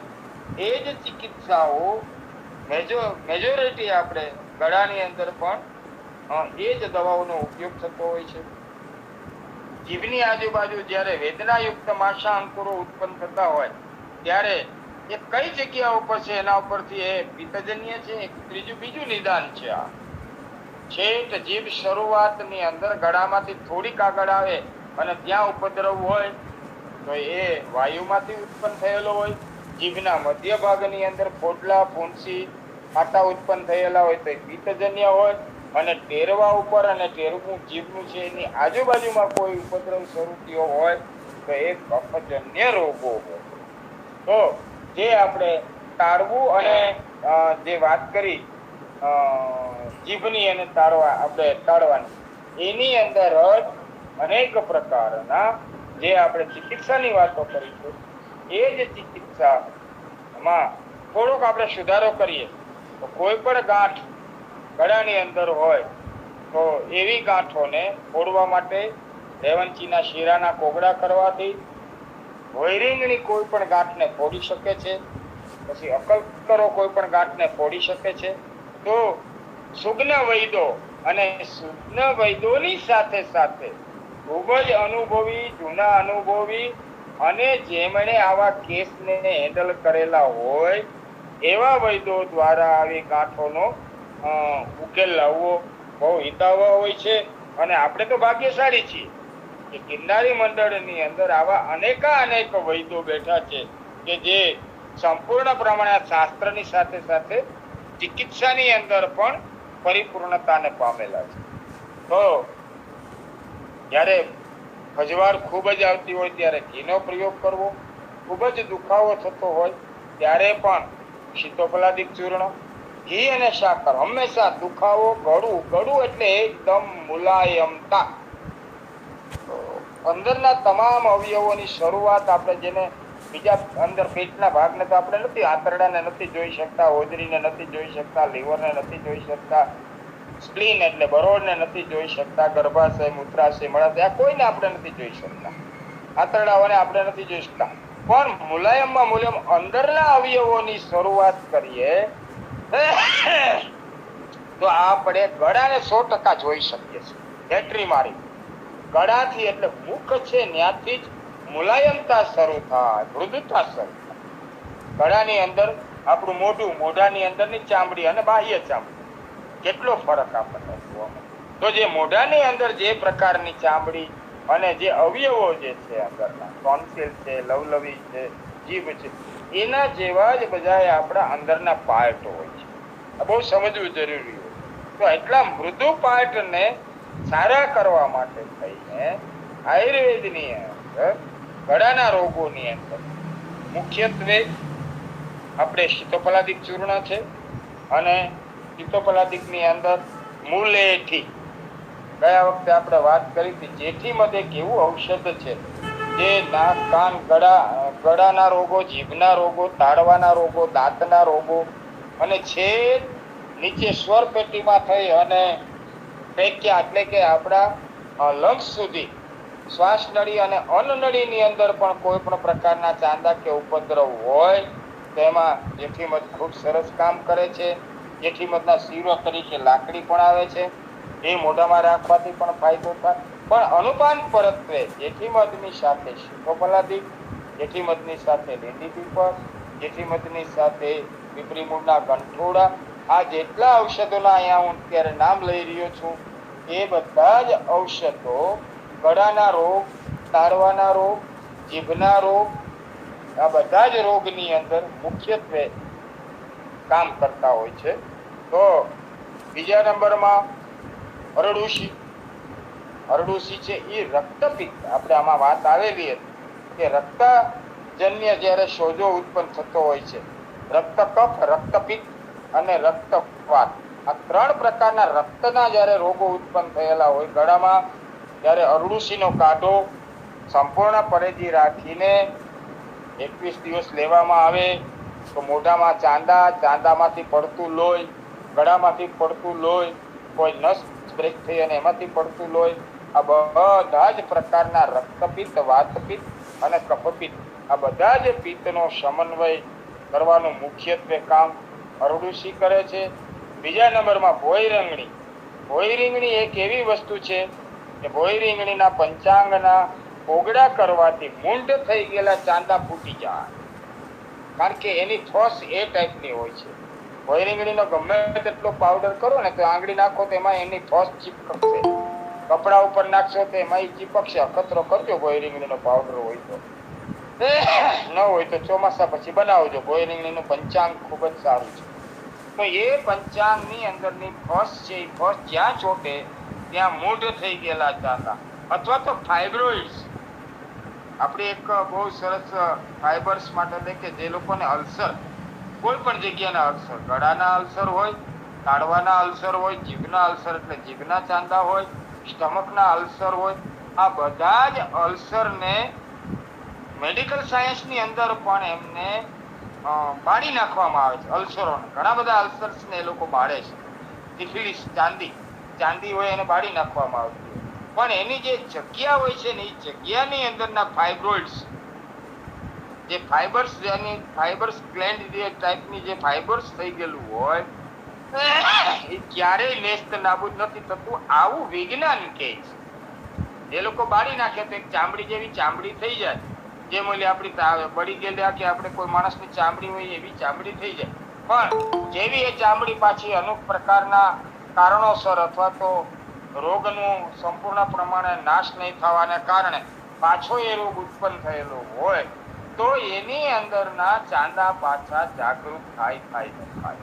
એ જ ચિકિત્સાઓ મેજોરિટી આપણે ગળાની અંદર પણ એ જ દવાઓનો ઉપયોગ થતો હોય છે. જીભની આજુબાજુ જ્યારે વેદનાયુક્ત માશા અંકુરો ઉત્પન્ન થતા હોય ત્યારે એ કઈ જગ્યા ઉપર છે એના ઉપરથી એ પિત્તજન્ય છે. એક બીજું નિદાન છે. આ છેક જીભ શરૂઆતની અંદર ગળામાંથી થોડીક આગળ આવે અને ત્યાં ઉપદ્રવ હોય તો એ વાયુમાંથી ઉત્પન્ન થયેલો હોય. જીભના મધ્ય ભાગની અંદર ફોડલા, ફૂંસી, ફાટા ઉત્પન્ન થયેલા હોય તો એ પિત્તજન્ય હોય. અને ટેરવા ઉપર અને ટેરવું જીભનું છે એની આજુબાજુમાં કોઈ ઉપદ્રવ શરૂ થયો હોય તો એ કફજન્ય રોગો હોય. તો જે આપણે તાળવું અને જે વાત કરી જીભની અને તાળવાની, એની અંદર જ અનેક પ્રકારના જે આપણે ચિકિત્સાની વાતો કરીશું, એ જ ચિકિત્સામાં થોડોક આપણે સુધારો કરીએ તો કોઈ પણ ગાંઠ ગળાની અંદર હોય તો એવી ગાંઠોને ફોડવા માટે રેવંચીના શીરાના કોગળા કરવાથી વૈરિંગની કોઈ પણ ગાંઠને ફોડી શકે છે. પછી અકલ્કરો કોઈ પણ ગાંઠને ફોડી શકે છે. તો સુગ્ન વૈદો અને સુગ્ન વૈદોની સાથે સાથે ખૂબ જ અનુભવી, જૂના અનુભવી અને જેમણે આવા કેસને હેન્ડલ કરેલા હોય એવા વૈદો દ્વારા આવી ગાંઠોનો ઉકેલ લાવવો બહુ હિતાવહ હોય છે. અને આપણે તો ભાગ્યશાળી છીએ કે ગિરનારી મંડળની અંદર આવા અનેક વૈદો બેઠા છે કે જે સંપૂર્ણ પ્રમાણે શાસ્ત્રની સાથે સાથે ચિકિત્સાની અંદર પણ પરિપૂર્ણતાને પામેલા છે. તો જ્યારે ખજવાળ ખૂબ જ આવતી હોય ત્યારે ઘીનો પ્રયોગ કરવો. ખૂબ જ દુખાવો થતો હોય ત્યારે પણ શીતોપલાદિક ચૂર્ણ, ઘી અને સાકર હંમેશા દુખાવો, ગળું એટલે એકદમ મુલાયમતા. અંદરના તમામ અવયવોની શરૂઆત આપણે જેને બીજા અંદર પેટના ભાગને તો આપણે નથી, આંતરડાને નથી જોઈ શકતા, હોજરીને નથી જોઈ શકતા, લીવરને નથી જોઈ શકતા, સ્પ્લીન એટલે બરોળને નથી જોઈ શકતા, ગર્ભાશય, મૂત્રાશય, મળાશય, આ કોઈને આપણે નથી જોઈ શકતા, આંતરડાઓને આપણે નથી જોઈ શકતા. પણ મુલાયમમાં મુલાયમ અંદરના અવયવોની શરૂઆત કરીએ તો આપણે ગળાને 100% જોઈ શકીએ છીએ. બેટરી મારી ગળાથી એટલે મુખ છે ત્યાંથી જ મુલાયમતા શરૂ થાય, મૃદુતા શરૂ થાય. ગળાની અંદર આપણું મોઢું, મોઢાની અંદરની ચામડી અને બાહ્ય ચામડી, કેટલો ફરક આપણને જોવા મળે. તો જે મોઢાની અંદર જે પ્રકારની ચામડી અને જે અવયવો જે છે અંદરના ટોન્સિલ છે, લવલવી છે, જીભ છે, એના જેવા જ બધા આપણા અંદરના પાર્ટ હોય છે. આ બહુ સમજવું જરૂરી હોય. તો એટલા મૃદુ પાર્ટને સારા કરવા માટે થઈને આયુર્વેદની અંદર ગળાના રોગોની અંદર મુખ્યત્વે આપણે શીતોપલાદિક ચૂર્ણ છે, અને શીતોપલાદિકની અંદર મૂલેઠી, ગયા વખતે આપણે વાત કરી હતી, જેઠી મધ એક એવું ઔષધ છે જે નાક, કાન, ગળાના રોગો, જીભના રોગો, તાળવાના રોગો, દાંતના રોગો અને છેદ નીચે સ્વર પેટીમાં થઈ અને પેક્યા એટલે કે આપણા લંગ્સ સુધી શ્વાસ નળી અને અન્નનળીની અંદર પણ કોઈ પણ પ્રકારના ચાંદા કે ઉપદ્રવ હોય તેમાં જેઠીમધ ખૂબ સરસ કામ કરે છે. જેઠીમધના શીરો તરીકે લાકડી પણ આવે છે, એ મોઢામાં રાખવાથી પણ ફાયદો થાય. પણ અનુપાન પરત્વે જેઠીમધની સાથે શીતોપલાદિક, જેઠીમધની સાથે લીંડી પીપળ, જેઠીમધની સાથે પીપળી મૂળના ગંઠોડા, આ જેટલા ઔષધોના અહીંયા હું અત્યારે નામ લઈ રહ્યો છું એ બધા જ ઔષધો ગળાના રોગ, તાળવાના રોગ, જીભના રોગ, આ બધા જ રોગની અંદર મુખ્યત્વે કામ કરતા હોય છે. તો બીજા નંબરમાં અરડુસી. અરડુસી છે એ રક્તપિત્ત, આપણે આમાં વાત આવેલી હતી કે રક્તજન્ય જ્યારે સોજો ઉત્પન્ન થતો હોય છે, રક્તકફ, રક્તપિત્ત અને રક્તવાત, આ ત્રણ પ્રકારના રક્તના જ્યારે રોગો ઉત્પન્ન થયેલા હોય, ગળામાં ત્યારે અરડુસીનો કાઢો સંપૂર્ણ પરેજી રાખીને 21 દિવસ લેવામાં આવે તો મોઢામાં ચાંદા, ચાંદામાંથી પડતું લોહી, ગળામાંથી પડતું લોહી, કોઈ નસ બ્રેક થઈ અને એમાંથી પડતું લોહી, આ બધા જ પ્રકારના રક્તપિત્ત, વાતપિત્ત અને કફપિત્ત, આ બધા જ પિત્તનો સમન્વય કરવાનું મુખ્યત્વે કામ અરડુસી કરે છે. બીજા નંબરમાં ભોય રીંગણી. ભોય રીંગણી એક એવી વસ્તુ છે કે ભોય રીંગણીના પંચાંગના ઓગળા કરવાથી મૂંઢ થઈ ગયેલા ચાંદા ફૂટી જાય, કારણ કે એની ફોસ એ ટાઈપની હોય છે. ભોય રીંગણીનો ગમે તેટલો પાવડર કરો ને તો આંગળી નાખો તો એમાં એની ફોસ ચીપકશે, કપડા ઉપર નાખશો તો એમાં એ ચીપકશે. અખતરો કરજો ભોય રીંગણીનો પાવડર હોય તો, ન હોય તો ચોમાસા પછી બનાવજો. ભોય રીંગણીનું પંચાંગ ખૂબ જ સારું છે. તો એ પંચાંગની અંદરની ફોસ છે, એ ફોસ જ્યાં ચોટે ત્યાં મૂઢ થઈ ગયેલા ચાંદા અથવા તો ફાઇબ્રોઇડ્સ, આપણે એક બહુ સરસ ફાઇબર્સ માટે લે કે જે લોકોને અલ્સર, કોઈ પણ જગ્યાના અલ્સર, ગળાના અલ્સર હોય, તાળવાના અલ્સર હોય, જીભના અલ્સર એટલે જીભના ચાંદા હોય, સ્ટમકના અલ્સર હોય, આ બધા જ અલ્સરને મેડિકલ સાયન્સની અંદર પણ એમને બાળી નાખવામાં આવે છે. અલ્સરોને ઘણા બધા અલ્સર્સને એ લોકો બાળે છે. સિફિલિસ, ચાંદી હોય એને બાળી નાખવામાં આવતી હોય, પણ એની જે જગ્યા હોય છે ને એ જગ્યાની અંદરના ફાઇબ્રોઇડ્સ, જે ફાઇબર્સ, જેની ફાઇબર્સ ગ્લેન્ડ જે ટાઈપની જે ફાઇબર્સ થઈ ગયેલું હોય એ ક્યારેય નેસ્ત નાબૂદ નથી થતું, આવું વિજ્ઞાન કહે છે. એ લોકો બાળી નાખે તો એક ચામડી જેવી ચામડી થઈ જાય, જેમ ઓલી આપણી બળી ગયેલા કે આપણે કોઈ માણસની ચામડી હોય એવી ચામડી થઈ જાય. પણ જેવી એ ચામડી પાછી અમુક પ્રકારના કારણોસર અથવા તો રોગનું સંપૂર્ણ પ્રમાણે નાશ નહીં થવાને કારણે પાછો એ રોગ ઉત્પન્ન થયેલો હોય તો એની અંદરના ચાંદા પાછા જાગૃત થાય.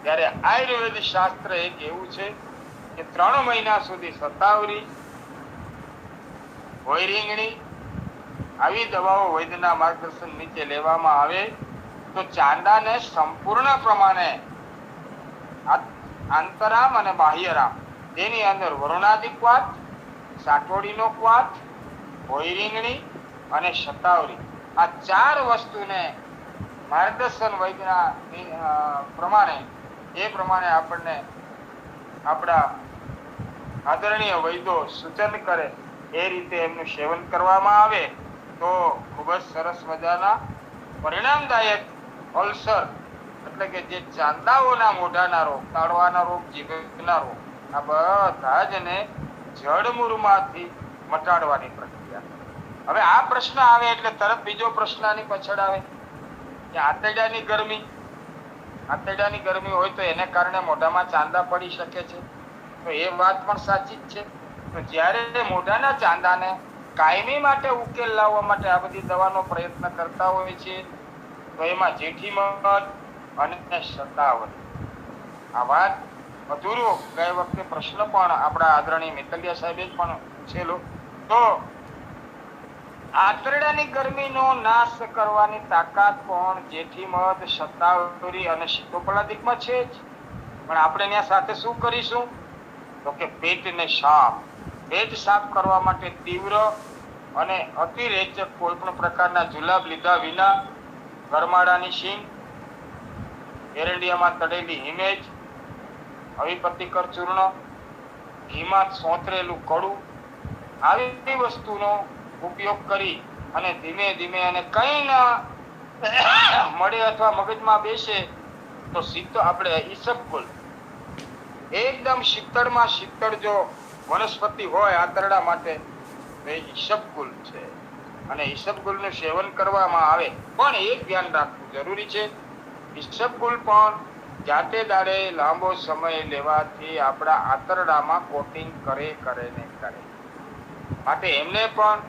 ત્યારે આયુર્વેદ શાસ્ત્ર એક એવું છે કે 3 મહિના સુધી શતાવરી, ભોય રીંગણી આવી દવાઓ વૈદ્યના માર્ગદર્શન નીચે લેવામાં આવે તો ચાંદાને સંપૂર્ણ પ્રમાણે આંતરામ અને બાહ્યરામ, તેની અંદર વરુણાદિક વાત, સાટોડીનો ક્વાથ, ભોય રીંગણી અને શતાવરી, આ 4 વસ્તુને માર્ગદર્શન વૈદ્યના પ્રમાણે એ પ્રમાણે આપણને આપણા આદરણીય વૈદ્યો સૂચન કરે એ રીતે એમનું સેવન કરવામાં આવે તો ખૂબ જ સરસ મજાના પરિણામદાયક અલ્સર એટલે કે જે ચાંદાઓના મોઢાના રોગ, તાળવાના રોગ, જીભના રોગ, આ બધા જને જડમૂળમાંથી મટાડવાની પ્રક્રિયા. હવે આ પ્રશ્ન આવે એટલે તરત બીજો પ્રશ્ન આની પાછળ આવે કે આંતરડાની ગરમી. આંતરડાની ગરમી હોય તો એને કારણે મોઢામાં ચાંદા પડી શકે છે. તો એ વાત પણ સાચી જ છે. તો જ્યારે મોઢાના ચાંદાને કાયમી માટે ઉકેલ લાવવા માટે આ બધી દવાનો પ્રયત્ન કરતા હોય છે તો એમાં જેઠીમધ અને શતાવરી. આ વાત અધૂરો ગઈ વખતે પ્રશ્ન પણ આપણા આદરણીય મેતલિયા સાહેબે જ પણ પૂછેલો. તો આંતરડાની ગરમીનો નાશ કરવાની તાકાત પણ જેઠીમધ, શતાવરી અને સીતોપલાદિકમાં છે જ. પણ આપણે ત્યાં સાથે શું કરીશું તો કે પેટને સાફ. પેટ સાફ કરવા માટે તીવ્ર અને અતિરેચક કોઈ પણ પ્રકારના જુલાબ લીધા વિના ગરમાડાની શીંગ, એરંડિયામાં તળેલી હિમેજ, અવિપતિકર ચૂર્ણ, ઘીમાં સોતરેલું કડું, આવી વસ્તુનો ઉપયોગ કરી અને ધીમે ધીમે અને કઈ ના મળે અથવા મગજમાં બેસે તો સીધો આપણે ઈસબગુલ, એકદમ શીતળમાં શીતળ જો વનસ્પતિ હોય આંતરડા માટે તો એ ઈસબગુલ છે. અને ઈસબગુલનું સેવન કરવામાં આવે પણ એક ધ્યાન રાખવું જરૂરી છે, ઈસબગુલ પણ જાતે દાડે લાંબો સમય લેવાથી આપણા આંતરડામાં કોટિંગ કરે ને કરે. માટે એમને પણ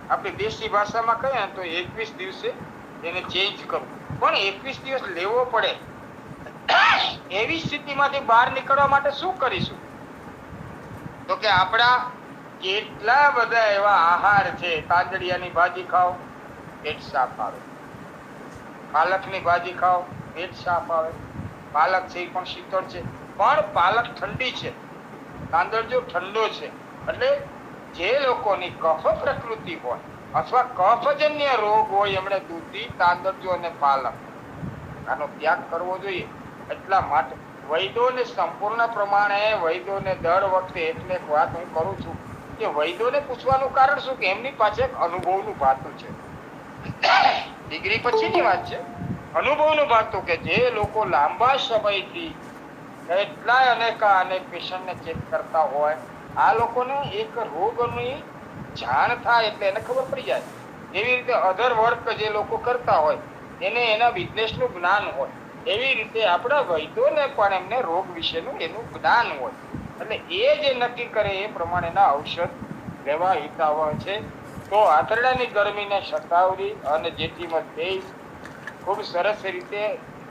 આપણી દેશી ભાષામાં કહીએ તો 21 દિવસે એને ચેન્જ કરવું. પણ 21 દિવસ લેવો પડે એવી સ્થિતિમાંથી બહાર નીકળવા માટે શું કરીશું તો કે આપણા કેટલા બધા એવા આહાર છે. તાંદડિયાની ભાજી ખાઓ, પેટ સાફ આવે. પાલકની ભાજી ખાઓ, પેટ સાફ આવે. પાલક છે એ પણ શીતળ છે, પણ પાલક ઠંડી છે, તાંદળજો ઠંડો છે. એટલે જે લોકોની કફ પ્રકૃતિ હોય અથવા કફજન્ય રોગ હોય એમણે દૂધી, તાંદળજો અને પાલક આનો ત્યાગ કરવો જોઈએ. એટલા માટે વૈદોને સંપૂર્ણ પ્રમાણે વૈદોને દર વખતે એટલે એક વાત હું કરું છું કે વૈદોને પૂછવાનું કારણ શું કે એમની પાસે એક અનુભવનું ભાતું છે. ડિગ્રી પછીની વાત છે, અનુભવનું ભાતું કે જે લોકો લાંબા સમયથી કેટલાય અનેક પેશન્ટને ચેક કરતા હોય, આ લોકોને એક રોગની જાણ થાય એટલે એને ખબર પડી જાય. એવી રીતે અધર વર્ક જે લોકો કરતા હોય એને એના બિઝનેસનું જ્ઞાન હોય, એવી રીતે આપણા વૈદ્યોને પણ એમને રોગ વિશેનું એનું જ્ઞાન હોય. એટલે એ જે નક્કી કરે એ પ્રમાણેના ઔષધ લેવા હિતાવહ છે. તો આંતરડાની ગરમીને શતાવરી અને જેઠીમધ બેય ખૂબ સરસ રીતે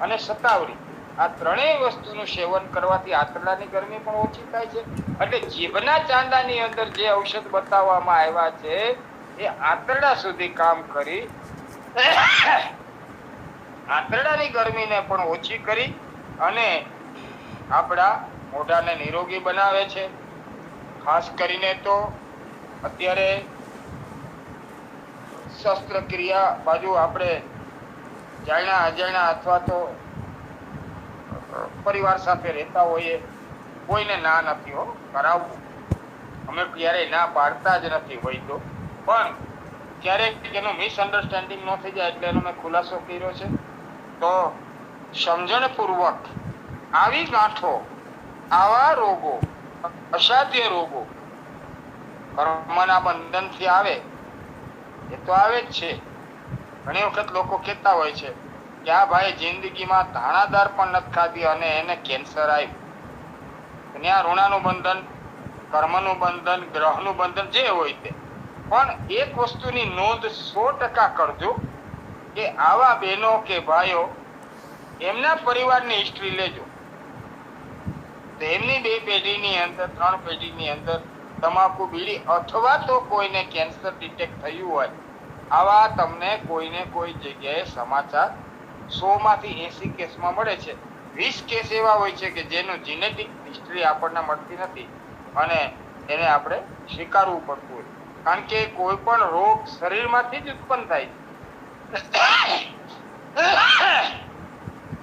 અને શતાવરી આ ત્રણેય વસ્તુનું સેવન કરવાથી આંતરડાની ગરમી પણ ઓછી થાય છે. એટલે જીભના ચાંદાની અંદર જે ઔષધ બતાવવામાં આવ્યા છે એ આંતરડા સુધી કામ કરી આંતરડાની ગરમીને પણ ઓછી કરી અને આપણા મોઢાને નિરોગી બનાવે છે. ખાસ કરીને તો અત્યારે શસ્ત્રક્રિયા બાજુ આપણે જાણ્યા અજાણ્યા અથવા તો પરિવાર સાથે રહેતા હોઈએ, કોઈને ના નથી હો કરાવવું, અમે ક્યારેય ના પાડતા જ નથી વૈદ્યો, પણ ક્યારેક એનું મિસઅન્ડરસ્ટેન્ડિંગ ન થઈ જાય એટલે એનો મેં ખુલાસો કર્યો છે. તો સમજણપૂર્વક આવી ગાંઠો, આવા રોગો, અસાધ્ય રોગો કર્મના બંધનથી આવે એ તો આવે જ છે. ઘણી વખત લોકો કહેતા હોય છે કે આ ભાઈ જિંદગીમાં ધાણાદાર પણ નથી ખાધી અને એને કેન્સર આવ્યું. ત્યાં ઋણાનું બંધન, કર્મનું બંધન, ગ્રહનું બંધન જે હોય તે. પણ એક વસ્તુની નોંધ 100% કરજો કે આવા બહેનો કે ભાઈઓ એમના પરિવારની હિસ્ટ્રી લેજો તો એમની 2 પેઢીની અંદર 3 પેઢીની અંદર તમાકુ, બીડી અથવા તો કોઈને કેન્સર ડિટેક્ટ થયું હોય આવા તમને કોઈને કોઈ જગ્યાએ સમાચાર 100 માંથી 80 કેસમાં મળે છે. 20 કેસ એવા હોય છે કે જેનું જીનેટિક હિસ્ટ્રી આપણને મળતી નથી અને એને આપણે સ્વીકારવું પડતું હોય. કારણ કે કોઈ પણ રોગ શરીરમાંથી જ ઉત્પન્ન થાય છે,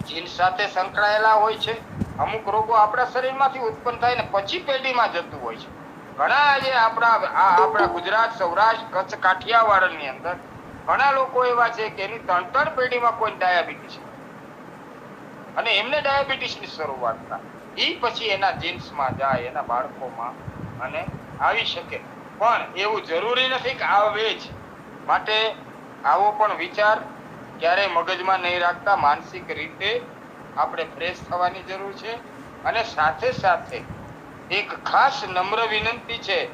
જીન સાથે સંકળાયેલા હોય છે. અમુક રોગો આપણા શરીરમાંથી ઉત્પન્ન થાય ને પછી પેઢીમાં જતું હોય છે. ઘણા જે આપણા ગુજરાત, સૌરાષ્ટ્ર, કચ્છ, કાઠિયાવાડની અંદર ઘણા લોકો એવા છે કે એની 3 પેઢીમાં કોઈ ડાયાબિટીસ અને એમને ડાયાબિટીસની શરૂઆત થાય, એ પછી એના જીન્સમાં જાય, એના બાળકોમાં અને આવી શકે. પણ એવું જરૂરી નથી કે આવે જ. માટે આવો પણ વિચાર ક્યારે મગજમાં નહીં રાખતા, માનસિક રીતે આપણે ફ્રેશ થવાની જરૂર છે. અને સાથે સાથે એક ખાસ નમ્ર વિનંતી છે.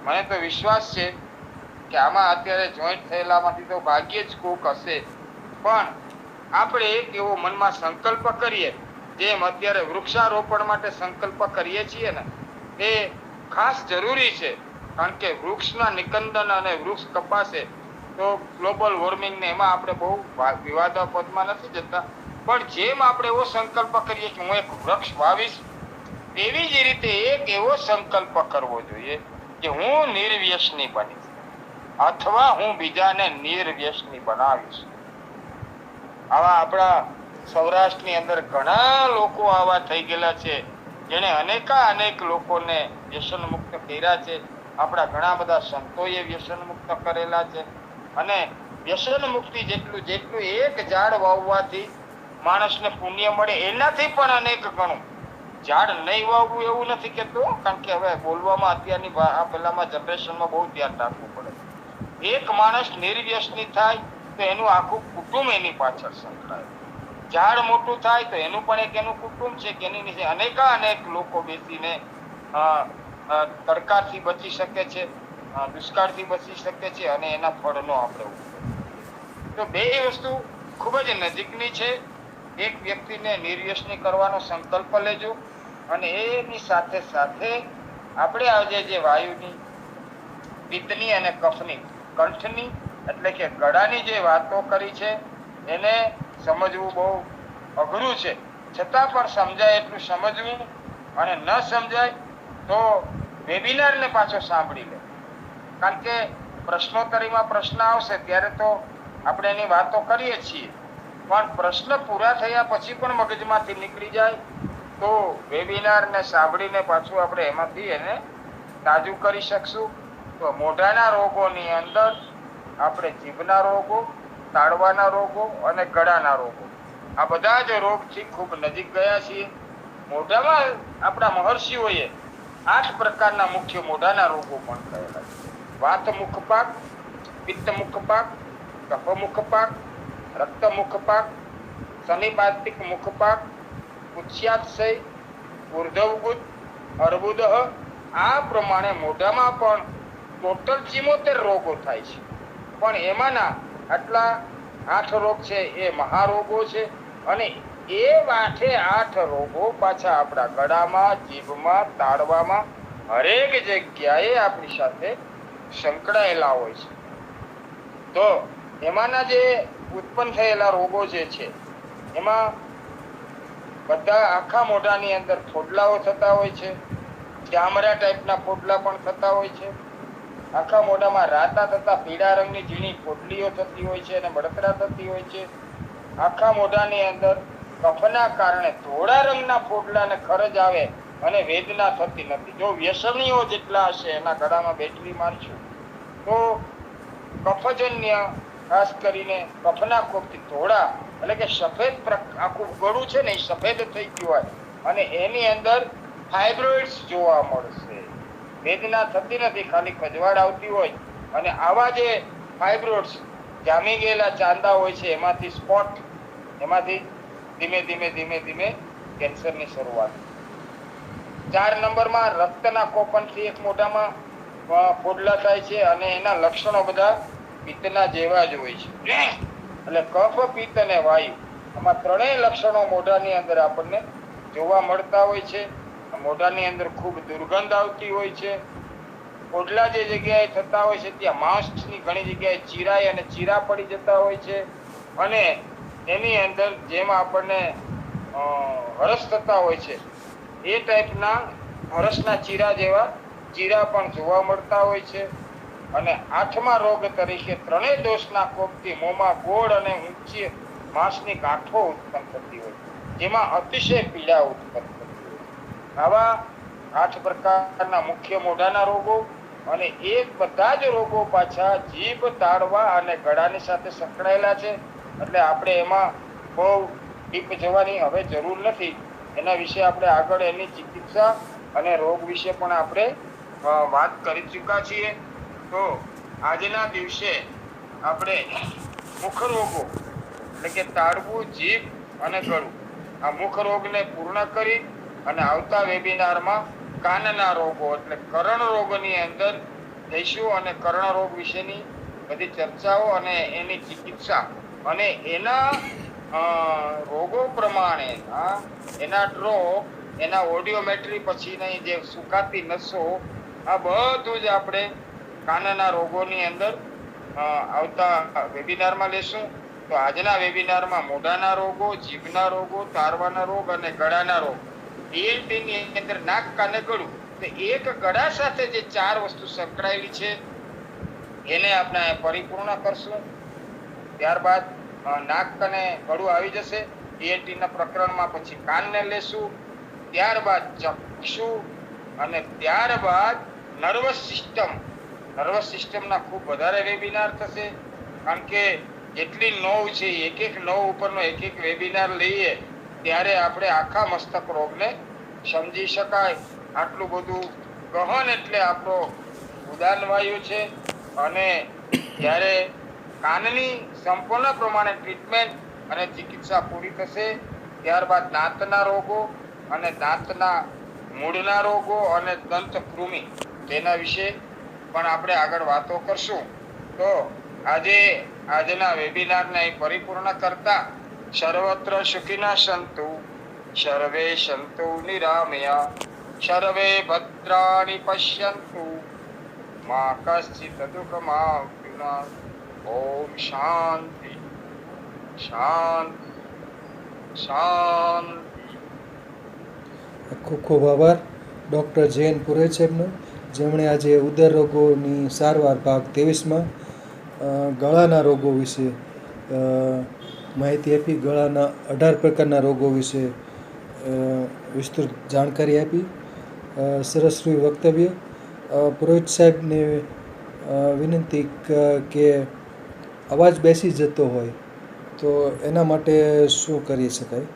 મને તો વિશ્વાસ છે કે આમાં અત્યારે જોઈન્ટ થયેલામાંથી તો ભાગ્યે જ કોક હશે, પણ આપણે એક એવો મનમાં સંકલ્પ કરીએ, જેમ અત્યારે વૃક્ષારોપણ માટે સંકલ્પ કરીએ છીએ ને, એ ખાસ જરૂરી છે. કારણ કે વૃક્ષના નિકંદન અને વૃક્ષ કપાશે તો ગ્લોબલ વોર્મિંગ ને એમાં આપણે બહુ વિવાદાસ્પદમાં નથી જતા, પણ જેમ આપણે એવો સંકલ્પ કરીએ કે હું એક વૃક્ષ વાવીશ, એવી જ રીતે એક એવો સંકલ્પ કરવો જોઈએ કે હું નિર્વ્યસની બનીશ અથવા હું બીજાને નિર્વ્યસની બનાવીશ. આવા આપણા સૌરાષ્ટ્રની અંદર ઘણા લોકો આવા થઈ ગયેલા છે, જેને અનેક લોકોને વ્યસન મુક્ત કર્યા છે. આપણા ઘણા બધા સંતોએ વ્યસન મુક્ત કરેલા છે. અને વ્યસન મુક્તિ જેટલું એક ઝાડ વાવવાથી માણસને પુણ્ય મળે, એનાથી પણ અનેક ગણું. ઝાડ નહીં વાવવું એવું નથી કેતો, કારણ કે હવે બોલવામાં અત્યારની પેલામાં જનરેશનમાં બહુ ધ્યાન રાખવું પડે. એક માણસ નિર્વ્યસની થાય તો એનું આખું કુટુંબ એની પાછળ સંકળાય. ઝાડ મોટું થાય તો એનું પણ એક એનું કુટુંબ છે કે એની નીચે અનેક લોકો બેસીને તડકાથી બચી શકે છે, દુષ્કાળથી બચી શકે છે, અને એના ફળનો આપણે તો બે વસ્તુ ખૂબ જ નજીકની છે. એક વ્યક્તિને નિર્વ્યસની કરવાનો સંકલ્પ લેજો, અને એની સાથે સાથે આપણે આજે જે વાયુની, પિત્તની અને કફની, કંઠની એટલે કે ગળાની જે વાતો કરી છે, એને સમજવું બહુ અઘરું છે. છતાં પણ સમજાય એટલું સમજવું, અને ન સમજાય તો વેબિનારને પાછો સાંભળી લે. કારણ કે પ્રશ્નોત્તરીમાં પ્રશ્ન આવશે ત્યારે તો આપણે એની વાતો કરીએ છીએ, પણ પ્રશ્ન પૂરા થયા પછી પણ મગજમાંથી નીકળી જાય તો વેબિનારને સાંભળીને પાછું આપણે એમાંથી એને તાજું કરી શકશું. તો મોઢાના રોગોની અંદર આપણે જીભના રોગો, તાળવાના રોગો અને ગળાના રોગો, આ બધા જ રોગથી ખૂબ નજીક ગયા છીએ. મોઢામાં આપણા મહર્ષિઓએ 8 પ્રકારના મુખ્ય મોઢાના રોગો પણ કહેલા છે. વાત મુખપાક, પિત્ત મુખપાક, કફ મુખપાક, રક્ત મુખપાક, સનિપાતિક મુખપાક, ઉચ્છ્યાત્સય, ઉર્ધવગુદ, અર્બુદ. આ પ્રમાણે મોઢામાં પણ ટોટલ 74 રોગો થાય છે, પણ એમાંના આટલા 8 રોગ છે એ મહારોગો છે. અને એ 8 રોગો પાછા આપણા ગળામાં, જીભમાં, તાળવામાં, હરેક જગ્યાએ આપણી સાથે સંકળાયેલા હોય છે. તો એમાંના જે ઉત્પન્ન થયેલા રોગો જે છે, એમાં બધા આખા મોઢાની અંદર ફોડલાઓ થતા હોય છે, ચામડા ટાઈપના ફોડલા પણ થતા હોય છે. આખા મોઢામાં રાતા થતા પીળા રંગની ઝીણી ફોડલીઓ થતી હોય છે અને બળતરા થતી હોય છે. આખા મોઢાની અંદર કફના કારણે ધોળા રંગના ફોડલા ને ખરજ આવે અને વેદના થતી નથી. જો વ્યસનીઓ જેટલા હશે એના ગળામાં બેટરી મારશું તો કફજન્ય, ખાસ કરીને કફના કોપથી ધોળા એટલે કે સફેદ આખું ગળું છે ને એ સફેદ થઈ ગયું હોય, અને એની અંદર ફાઇબ્રોઇડ્સ જોવા મળશે. વેદના થતી નથી, ખાલી ખજવાળ આવતી હોય. અને આવા જે ફાઇબ્રોઇડ્સ જામી ગયેલા ચાંદા હોય છે, એમાંથી સ્પોટ, એમાંથી ધીમે ધીમે કેન્સરની શરૂઆત. 4 નંબરમાં રક્તના કોપનથી એક મોઢામાં ફોડલા થાય છે, અને એના લક્ષણો બધા પિત્તના જેવા જ હોય છે. એટલે કફ, પિત્ત અને વાયુ, આમાં ત્રણેય લક્ષણો મોઢાની અંદર આપણને જોવા મળતા હોય છે. મોઢાની અંદર ખૂબ દુર્ગંધ આવતી હોય છે. ફોડલા જે જગ્યાએ થતા હોય છે ત્યાં માંસની ઘણી જગ્યાએ ચીરાય અને ચીરા પડી જતા હોય છે. અને એની અંદર જેમ આપણને હરસ થતા હોય છે એ ટાઈપના હરસના ચીરા જેવા ચીરા પણ જોવા મળતા હોય છે. અને 8મા રોગ તરીકે ત્રણેય દોષના કોપથી મોંમાં ગોળ અને ઊંચી માંસની ગાંઠો ઉત્પન્ન થતી હોય, જેમાં અતિશય પીડા ઉત્પન્ન થતી હોય. આવા 8 પ્રકારના મુખ્ય મોઢાના રોગો, અને એ બધા જ રોગો પાછા જીભ, તાળવા અને ગળાની સાથે સંકળાયેલા છે. એટલે આપણે એમાં બહુ ડીપ જવાની હવે જરૂર નથી. એના વિશે આપણે આગળ એની ચિકિત્સા અને રોગ વિશે પણ આપણે વાત કરી ચૂક્યા છીએ. તો આજના દિવસે આપણે મુખ રોગો એટલે કે તાળવું, જીભ અને ગળું, આ મુખ રોગને પૂર્ણ કરી અને આવતા વેબિનારમાં કાનના રોગો એટલે કર્ણ રોગની અંદર જઈશું અને કર્ણ રોગ વિશેની બધી ચર્ચાઓ અને એની ચિકિત્સા અને એના રોગો પ્રમાણે એના ડ્રોપ, એના ઓડિયોમેટ્રી પછીની જે સુકાતી નસો, આ બધું જ આપણે કાનના રોગોની અંદર આવતા વેબિનારમાં લેશું. તો આજના વેબિનારમાં મોઢાના રોગો, જીભના રોગો, તારવાના રોગ અને ગળાના રોગ, ENTની અંદર નાક, કાને, ગળું, તો એક ગળા સાથે જે 4 વસ્તુ સંકળાયેલી છે એને આપણે પરિપૂર્ણ કરશું. ત્યારબાદ નાક અને ગળું આવી જશે ENTના પ્રકરણમાં, પછી કાનને લેશું, ત્યારબાદ ચક્ષુ અને ત્યારબાદ નર્વસ સિસ્ટમના ખૂબ વધારે વેબિનાર થશે. કારણ કે જેટલી નોવ છે, એક નોવ ઉપરનો એક વેબિનાર લઈએ ત્યારે આપણે આખા મસ્તક રોગને સમજી શકાય. આટલું બધું ગહન એટલે આપણો ઉદાન વાયુ છે. અને જ્યારે કાનની સંપૂર્ણ પ્રમાણે ટ્રીટમેન્ટ અને ચિકિત્સા પૂરી થશે ત્યારબાદ દાંતના રોગો અને દાંતના મૂળના રોગો અને દંતકૃમિ, તેના વિશે પણ આપણે આગળ વાતો કરશું. તો આજના વેબિનારને પરિપૂર્ણ કરતા સર્વત્ર સુખિનઃ સંતુ, સર્વે સંતુ નિરામયા, સર્વે ભદ્રાણિ પશ્યન્તુ, મા કશ્ચિત દુઃખમાપ્નુયાત. ઓમ શાંતિ શાંતિ શાંતિ. ખૂબ ખૂબ આભાર ડૉક્ટર જયંત પુરોહિત સાહેબનો, જેમણે આજે ઉદર રોગોની સારવાર ભાગ 23માં ગળાના રોગો વિશે માહિતી આપી. ગળાના 18 પ્રકારના રોગો વિશે વિસ્તૃત જાણકારી આપી. સરસ વક્તવ્ય. પુરોહિત સાહેબને વિનંતી કે અવાજ બેસી જતો હોય તો એના માટે શું કરી શકાય?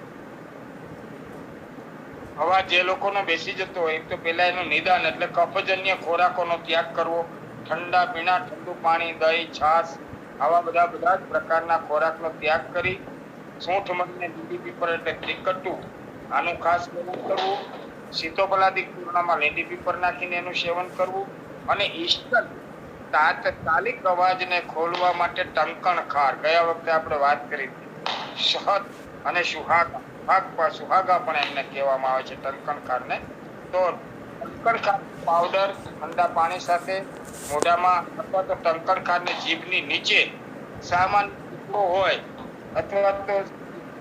અવાજ જે લોકોનો બેસી જતો હોય તો પહેલા એનું નિદાન એટલે કફજન્ય ખોરાકોનો ત્યાગ કરવો. ઠંડા પીણા, ઠંડુ પાણી, દહીં, છાશ, આવા બધા જ પ્રકારના ખોરાકનો ત્યાગ કરી સૂંઠ મગને લીંડી પીપર એટલે ત્રિકટુ, આનું ખાસ સેવન કરવું. સીતોપલાદી ચૂર્ણમાં લીંડી પીપર નાખીને એનું સેવન કરવું. અને ઈસ્ટન તાત્કાલિક અવાજને ખોલવા માટે ટંકણ ખાર, ગયા વખતે આપણે વાત કરી શહદ અને સુહાગા પણ એમને કહેવામાં આવે છે, ટંકણ ખારને. તો ટંકણ ખાર પાવડર ઠંડા પાણી સાથે મોઢામાં અથવા તો ટંકણ ખારને જીભની નીચે સામાન્ય ટુકડો હોય અથવા તો